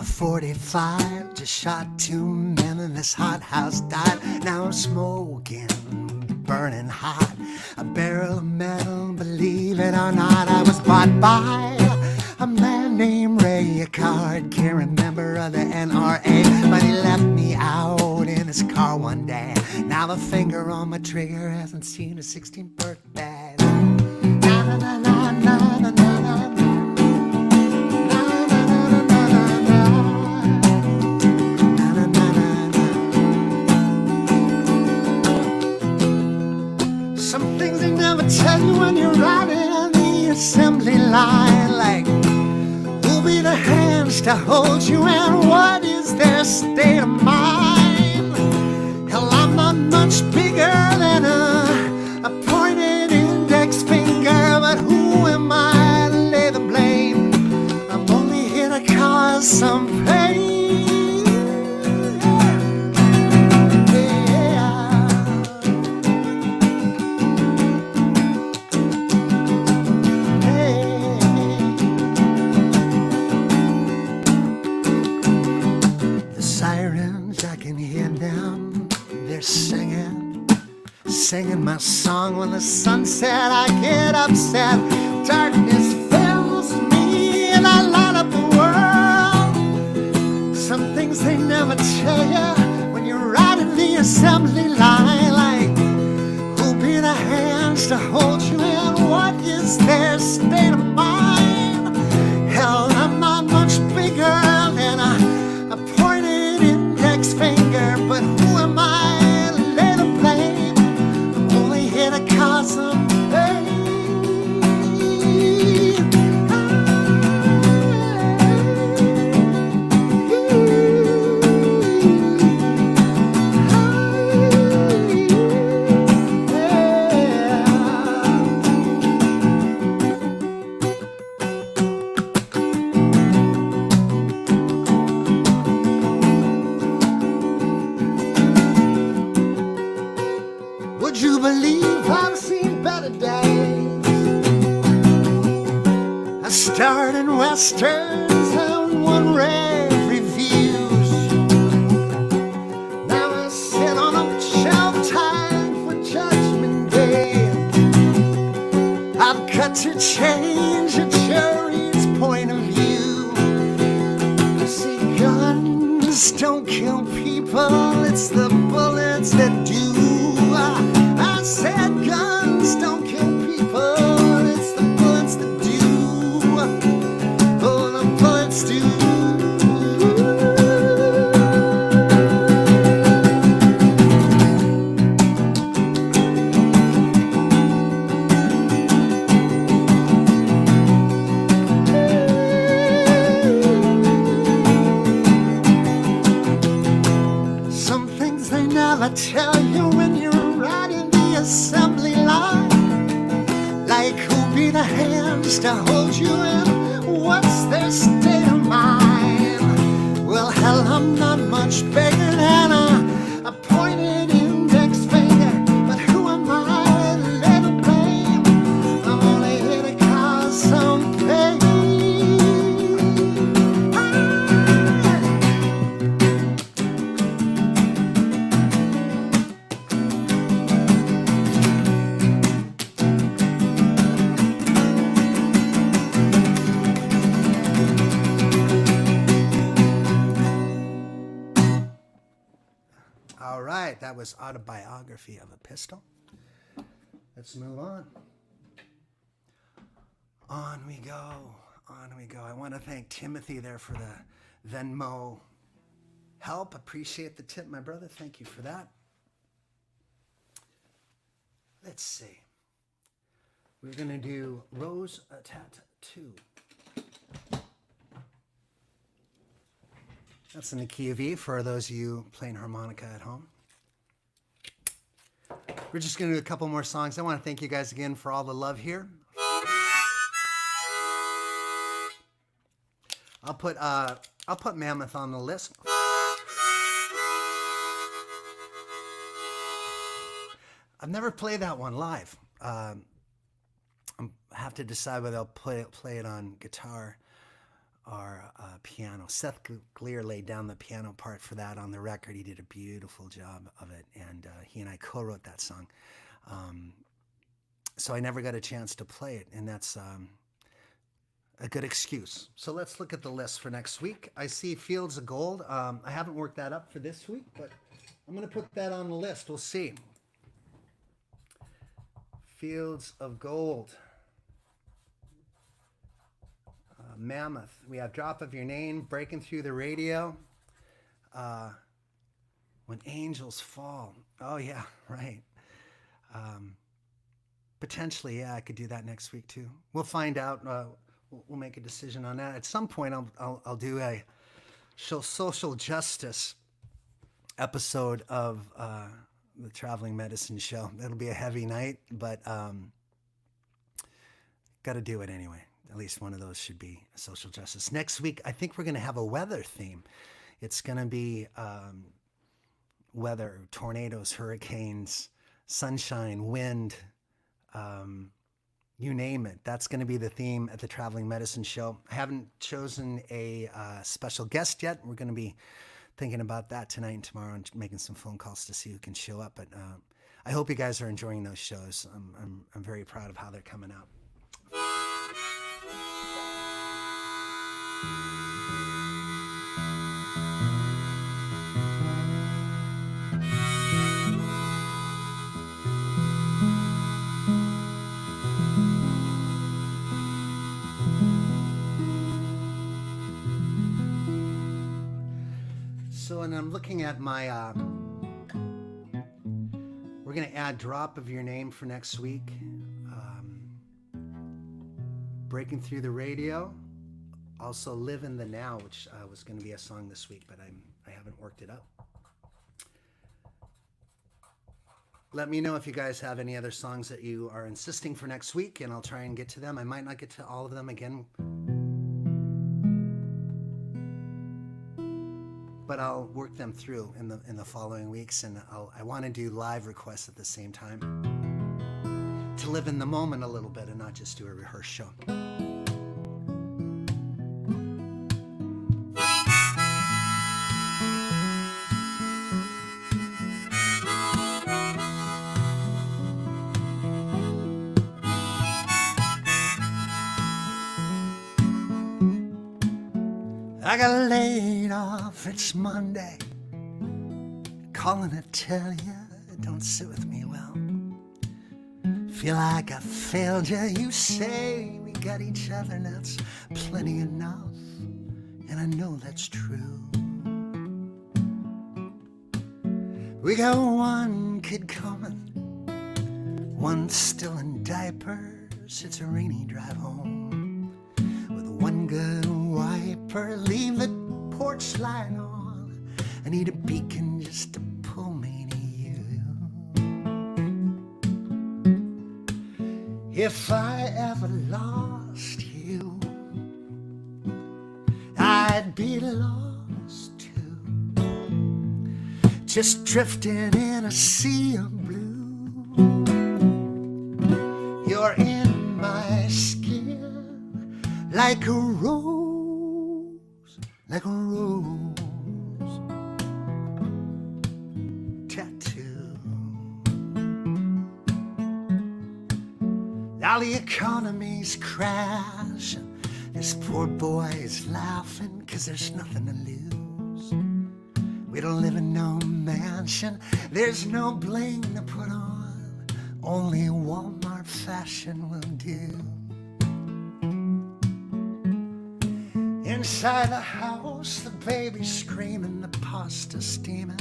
A 45, just shot 2 men in this hot house, died. Now I'm smoking, burning hot, a barrel of metal, believe it or not. I was bought by a man named Ray, a card-carrying member of the NRA, but he left me out in his car one day. Now the finger on my trigger hasn't seen a 16th birthday. Na, na, na, na, na, na, na, na. Some things they never tell you when you're riding on the assembly line, like who'll be the hands to hold you and what is their state of mind. Hell, I'm not much bigger than a pointed index finger, but who am I to lay the blame? I'm only here to cause some pain. singing my song. When the sun set, I get upset. Darkness fills me and I light up the world. Some things they never tell you when you're riding the assembly line. Like, who'll be the hands to hold you in? What is their state of mind? Hell, I'm not much bigger than a pointed index finger, but who am I to lay the blame? I'm only here to cause some pain. Would you believe I've seen better days? I starred in westerns and won rave reviews. Now I sit on a shelf time for Judgment Day. I've got to change a jury's point of view. You see, guns don't kill people, it's the bullets that do. I said guns don't kill people, it's the bullets that do. Oh, the bullets do. Some things they never tell you when you're riding the assembly line. Like, who'll be the hands to hold you in? What's their state of mind? Well, hell, I'm not much bigger than a pointed index finger, but who am I to lay the blame? I'm only here to cause some pain. All right, that was Autobiography of a Pistol. Let's move on. On we go. On we go. I want to thank Timothy there for the Venmo help. Appreciate the tip, my brother. Thank you for that. Let's see. We're going to do Rose Tattoo. That's in the key of E for those of you playing harmonica at home. We're just going to do a couple more songs. I want to thank you guys again for all the love here. I'll put Mammoth on the list. I've never played that one live. I have to decide whether I'll play it on guitar or piano. Seth Gleer laid down the piano part for that on the record. He did a beautiful job of it, and he and I co-wrote that song. So I never got a chance to play it, and that's a good excuse. So let's look at the list for next week. I see Fields of Gold. I haven't worked that up for this week, but I'm going to put that on the list. We'll see. Fields of Gold. Mammoth. We have Drop of Your Name, Breaking Through the Radio. When Angels Fall. Oh, yeah, right. Potentially, yeah, I could do that next week too. We'll find out. We'll make a decision on that. At some point, I'll do a social justice episode of the Traveling Medicine Show. It'll be a heavy night, but got to do it anyway. At least one of those should be social justice. Next week, I think we're going to have a weather theme. It's going to be weather, tornadoes, hurricanes, sunshine, wind, you name it. That's going to be the theme at the Traveling Medicine Show. I haven't chosen a special guest yet. We're going to be thinking about that tonight and tomorrow and making some phone calls to see who can show up. But I hope you guys are enjoying those shows. I'm very proud of how they're coming out. So, and I'm looking at my, we're going to add Drop of Your Name for next week. Breaking Through the Radio. Also Live in the Now, which was going to be a song this week, but I haven't worked it out. Let me know if you guys have any other songs that you are insisting for next week, and I'll try and get to them. I might not get to all of them again, but I'll work them through in the following weeks, and I want to do live requests at the same time to live in the moment a little bit and not just do a rehearsed show. I got laid off, it's Monday. Calling to tell you it don't sit with me well. Feel like I failed you. You say we got each other, that's plenty enough. And I know that's true. We got one kid coming, one still in diapers. It's a rainy drive home with one good wiper. Leave the porch light on. I need a beacon just to pull me to you. If I ever lost you, I'd be lost too, just drifting in a sea of blue. You're in my skin like a rose, like a rose tattoo. Now the economy's crashing, this poor boy is laughing 'cause there's nothing to lose. We don't live in no mansion, there's no bling to put on, only Walmart fashion will do. Inside the house, the baby's screaming, the pasta's steaming,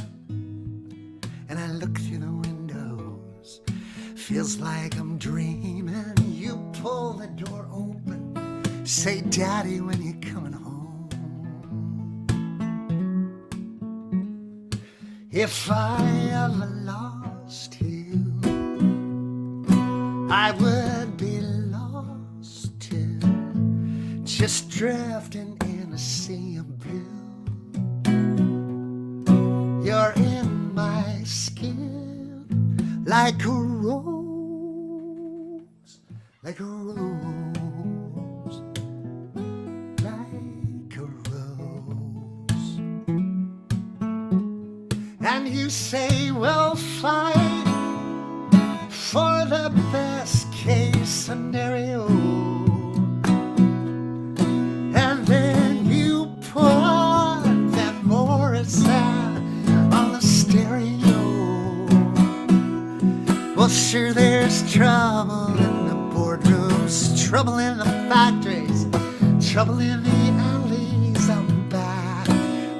and I look through the windows, feels like I'm dreaming. You pull the door open, say, Daddy, when you coming home? If I ever lost you, I would be lost too, just drifting in a sea of blue. You're in my skin like a rose, like a rose, like a rose. And you say we'll fight for the best case scenario, and then you put that Morrison on the stereo. Well, sure, there's trouble in the boardrooms, trouble in the factories, trouble in the alleys out back.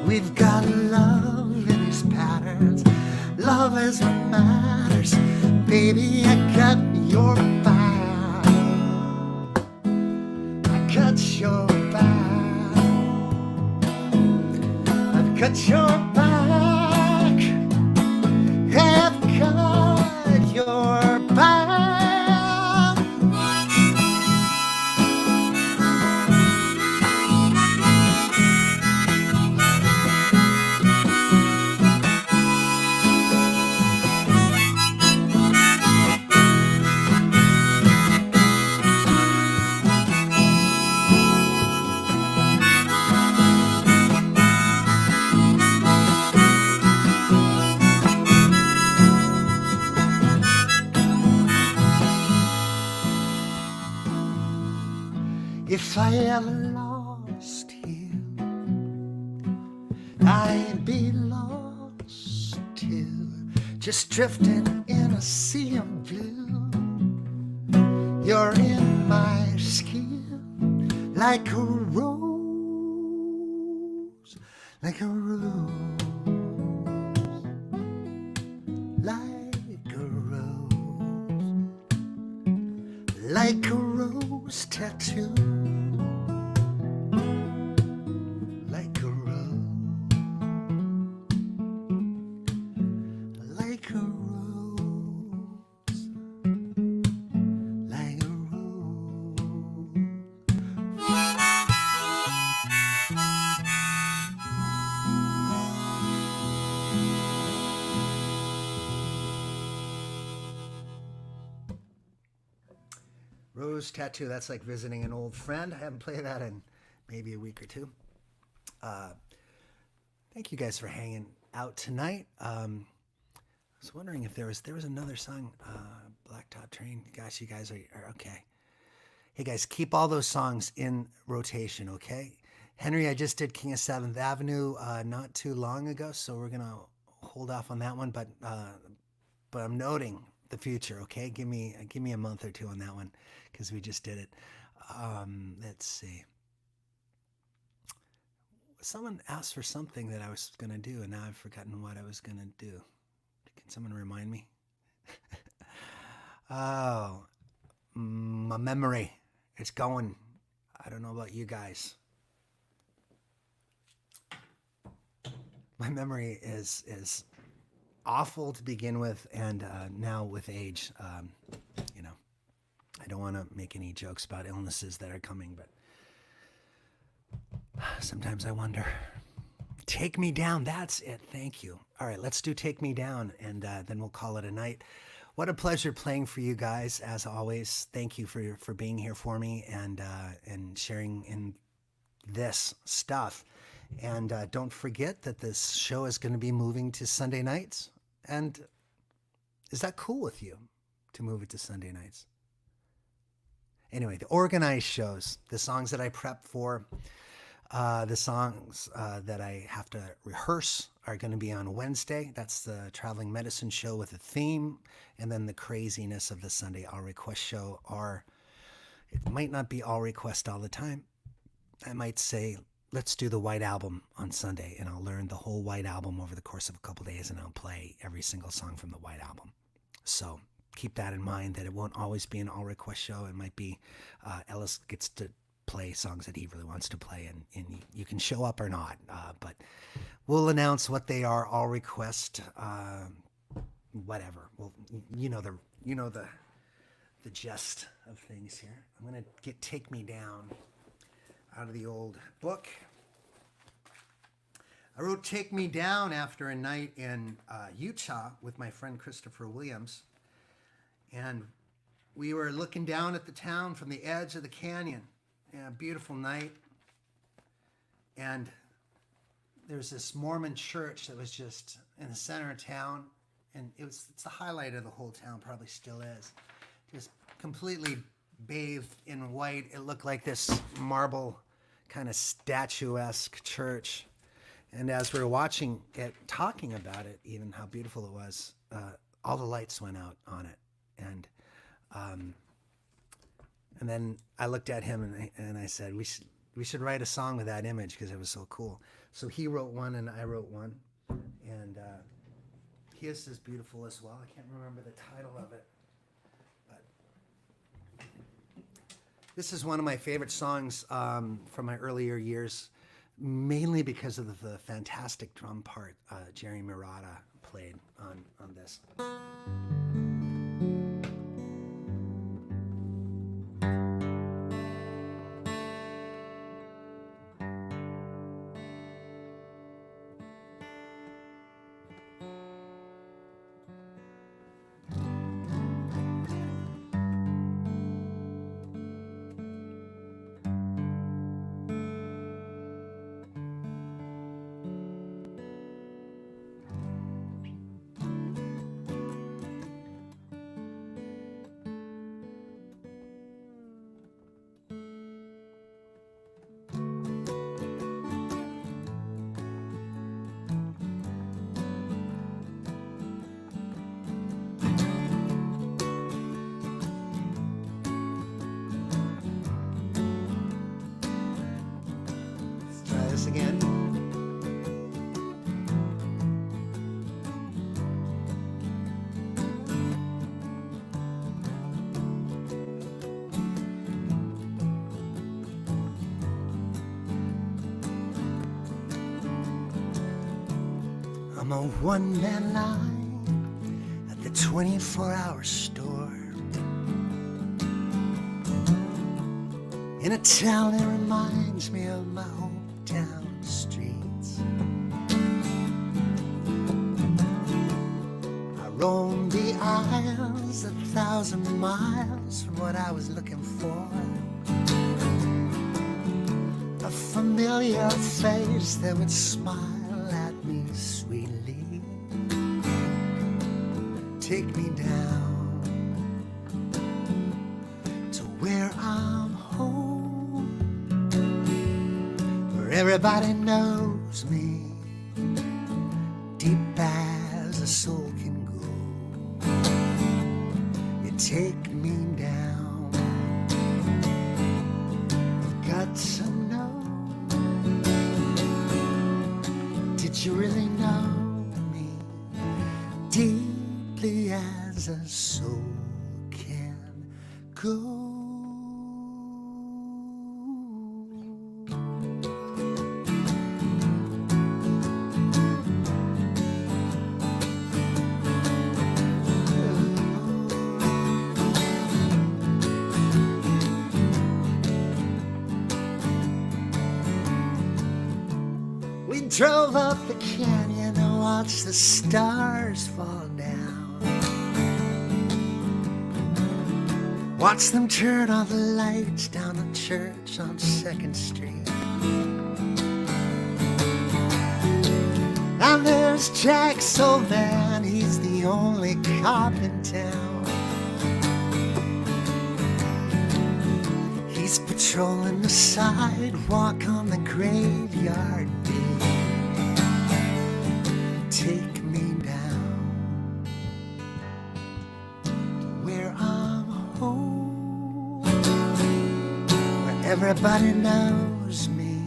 We've got love in these patterns, love is what matters. Baby, I got your back, I got your back, I've got your back, I've got your back. If I ever lost you, I'd be lost too, just drifting in a sea of blue. You're in my skin like a rose, like a rose, like a rose, like a rose tattoo. Like a rose, like a rose, like a rose. Rose tattoo, that's like visiting an old friend. I haven't played that in maybe a week or two. Thank you guys for hanging out tonight. I was wondering if there was another song, Blacktop Train. Gosh, you guys are okay. Hey guys, keep all those songs in rotation, okay? Henry, I just did King of 7th Avenue not too long ago, so we're gonna hold off on that one. But I'm noting the future, okay? Give me a month or two on that one because we just did it. Let's see. Someone asked for something that I was gonna do, and now I've forgotten what I was gonna do. Can someone remind me? Oh, my memory. It's going. I don't know about you guys. My memory is awful to begin with, and now with age, you know, I don't want to make any jokes about illnesses that are coming, but sometimes I wonder. Take Me Down, that's it. Thank you. All right, let's do Take Me Down, and then we'll call it a night. What a pleasure playing for you guys, as always. Thank you for being here for me and sharing in this stuff. And don't forget that this show is going to be moving to Sunday nights. And is that cool with you to move it to Sunday nights? Anyway, the organized shows, the songs that I prep for, the songs that I have to rehearse are going to be on Wednesday. That's the traveling medicine show with a theme. And then the craziness of the Sunday All Request show it might not be all request all the time. I might say, let's do the White Album on Sunday, and I'll learn the whole White Album over the course of a couple days, and I'll play every single song from the White Album. So keep that in mind, that it won't always be an all request show. It might be Ellis gets to play songs that he really wants to play, and you can show up or not, but we'll announce what they are, all request, whatever. Well, you know the gist of things here. I'm gonna get Take Me Down out of the old book. I wrote Take Me Down after a night in Utah with my friend Christopher Williams, and we were looking down at the town from the edge of the canyon. Yeah, beautiful night. And there's this Mormon church that was just in the center of town, and it's the highlight of the whole town, probably still is. Just completely bathed in white. It looked like this marble kind of statuesque church. And as we were watching it, talking about it, even how beautiful it was, all the lights went out on it. And then I looked at him and I said, we should write a song with that image because it was so cool. So he wrote one and I wrote one. And his is beautiful as well. I can't remember the title of it. But this is one of my favorite songs from my earlier years, mainly because of the fantastic drum part Jerry Murata played on this. I'm a one-man line at the 24-hour store in a town that reminds me of my hometown streets. I roamed the aisles 1,000 miles from what I was looking for. A familiar face that would smile at me sweetly. Take me down to where I'm home, where everybody knows me, deep as a soul can go. You take me down, got to know, did you really know me, deeply as a soul can go? We drove up the canyon and watched the stars fall down. Watched them turn all the lights down the church on 2nd Street. And there's Jack's old man, he's the only cop in town. He's patrolling the sidewalk on the graveyard beat. Take me down to where I'm home, where everybody knows me,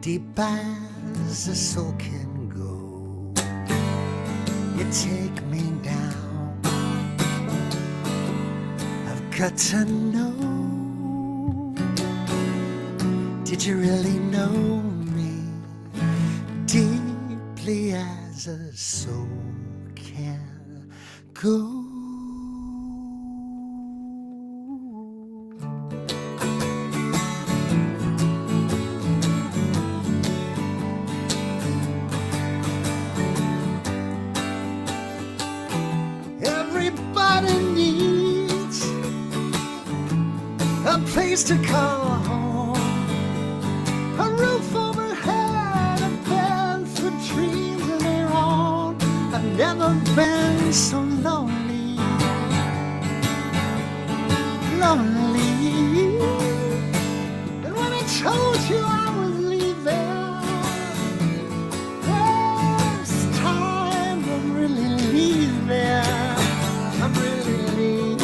deep as a soul can go. You take me down, I've got to know, did you really know me, deeply as a soul can go? Everybody needs a place to call home, a roof overhead, a bed for dreams of their own. I've never been so lonely, lonely. And when I told you I was leaving, this time I'm really leaving. I'm really leaving.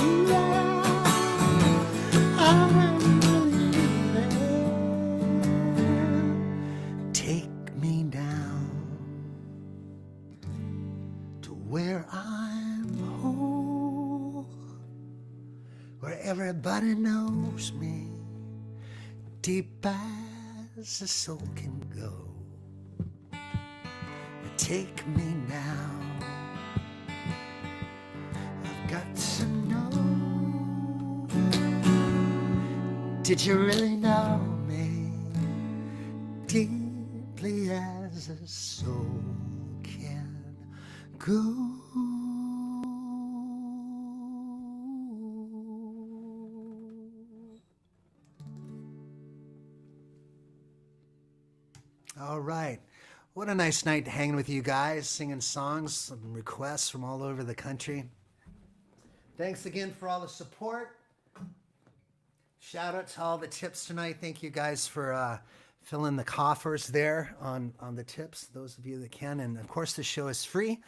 I'm really leaving. Take me down to where I'm home, where everybody knows me, deep as a soul can go. You take me down, I've got to know, did you really know me, deeply as a soul can go? All right. What a nice night hanging with you guys, singing songs, some requests from all over the country. Thanks again for all the support. Shout out to all the tips tonight. Thank you guys for filling the coffers there on the tips, those of you that can. And of course, the show is free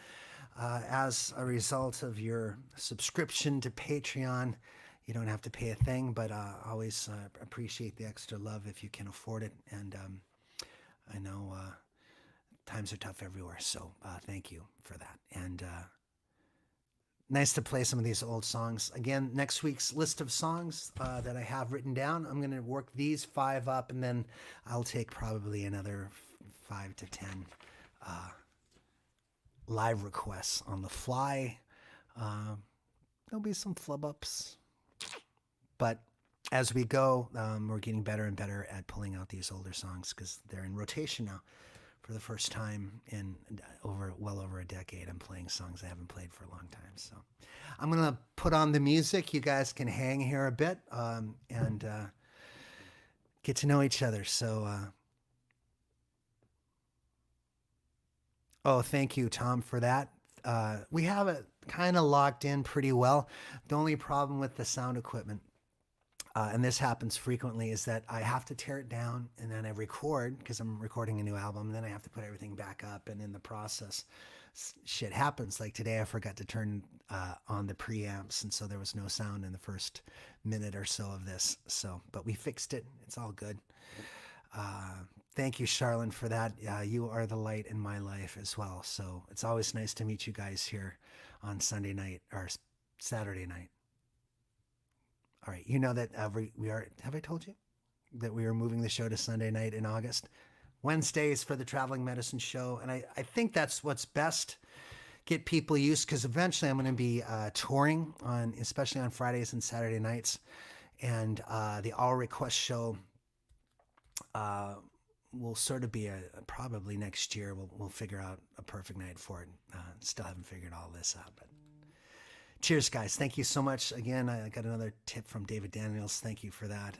as a result of your subscription to Patreon. You don't have to pay a thing, but always appreciate the extra love if you can afford it. And I know times are tough everywhere, so thank you for that. And nice to play some of these old songs. Again, next week's list of songs that I have written down, I'm going to work these 5 up, and then I'll take probably another 5 to 10 live requests on the fly. There'll be some flub ups, but as we go, we're getting better and better at pulling out these older songs because they're in rotation now. For the first time in well over a decade, I'm playing songs I haven't played for a long time. So I'm gonna put on the music. You guys can hang here a bit and get to know each other. So, oh, thank you, Tom, for that. We have it kind of locked in pretty well. The only problem with the sound equipment, and this happens frequently, is that I have to tear it down and then I record because I'm recording a new album. And then I have to put everything back up, and in the process, shit happens. Like today, I forgot to turn on the preamps, and so there was no sound in the first minute or so of this. So, but we fixed it. It's all good. Thank you, Charlene, for that. You are the light in my life as well. So it's always nice to meet you guys here on Sunday night or Saturday night. All right, you know that we are. Have I told you that we are moving the show to Sunday night in August? Wednesdays for the Traveling Medicine Show, and I think that's what's best. Get people used because eventually I'm going to be touring on, especially on Fridays and Saturday nights, and the All Request Show will sort of be probably next year. We'll figure out a perfect night for it. Still haven't figured all this out, but. Cheers, guys. Thank you so much. Again, I got another tip from David Daniels. Thank you for that.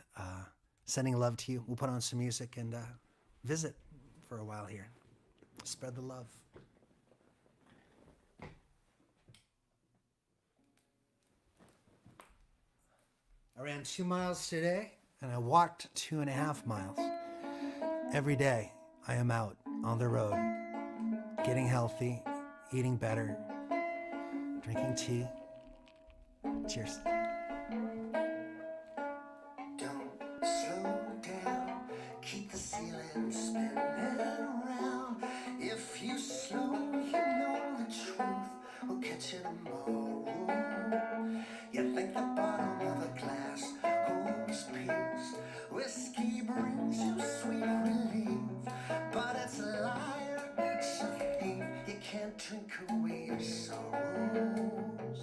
Sending love to you. We'll put on some music and visit for a while here. Spread the love. I ran 2 miles today, and I walked 2.5 miles. Every day, I am out on the road, getting healthy, eating better, drinking tea. Cheers. Don't slow down, keep the ceiling spinning around. If you slow, you know the truth will catch you tomorrow. You think the bottom of a glass holds peace. Whiskey brings you sweet relief, but it's a liar, it's a thief. You can't drink away your sorrows.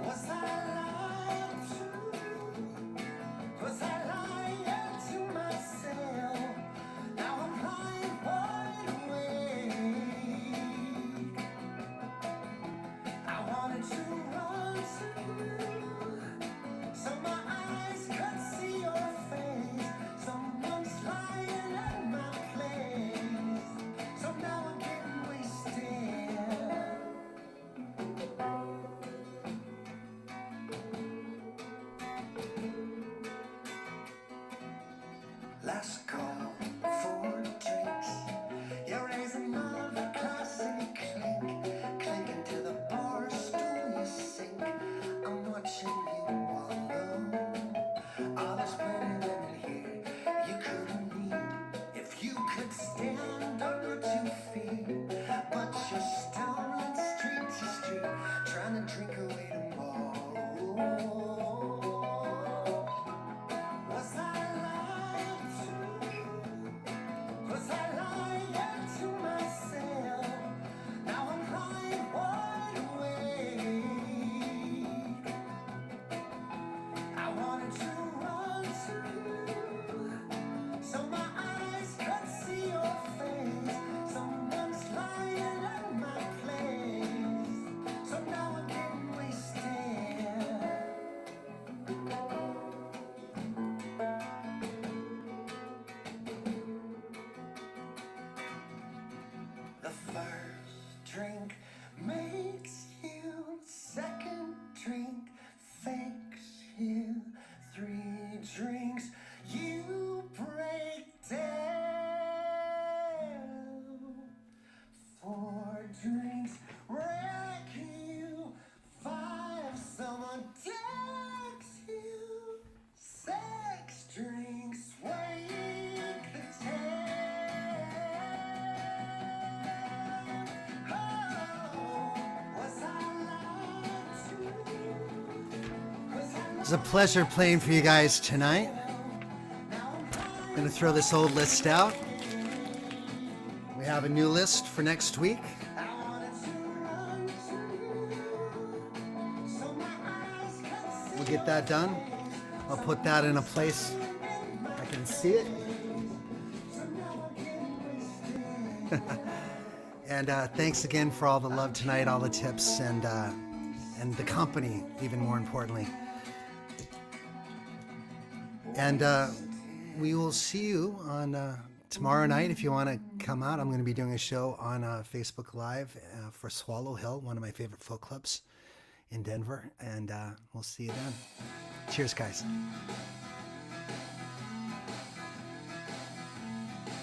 Was I lying to you? Was I lying to myself? Now I'm lying wide awake. I wanted to run to you, so my eyes could see your face. Someone's lying at my place, so now I'm getting wasted. Last call for drinks. You're raising another glass and you clink, clinking to the bar stool you sink. I'm watching you wallow. Oh, there's plenty of women here you couldn't meet if you could stand on your 2 feet. But you're stumbling street to street, trying to drink away tomorrow. Was I lying to you? Was I lying to myself? Now I'm lying wide awake. I wanted to run to you, so my eyes could see your face. Someone's lying at my place, so now I'm getting wasted. The first drink makes you, second drink fakes you, 3 drinks you break down, 4 drinks wreck you, 5 someone takes you, 6 drinks wake the town. It's a pleasure playing for you guys tonight. I'm going to throw this old list out. We We have a new list for next week. We'll get that done. I'll put that in a place I can see it. And thanks again for all the love tonight, all the tips, and the company, even more importantly. And we will see you on tomorrow night. If you want to come out, I'm going to be doing a show on Facebook Live for Swallow Hill, one of my favorite folk clubs in Denver. And we'll see you then. Cheers, guys.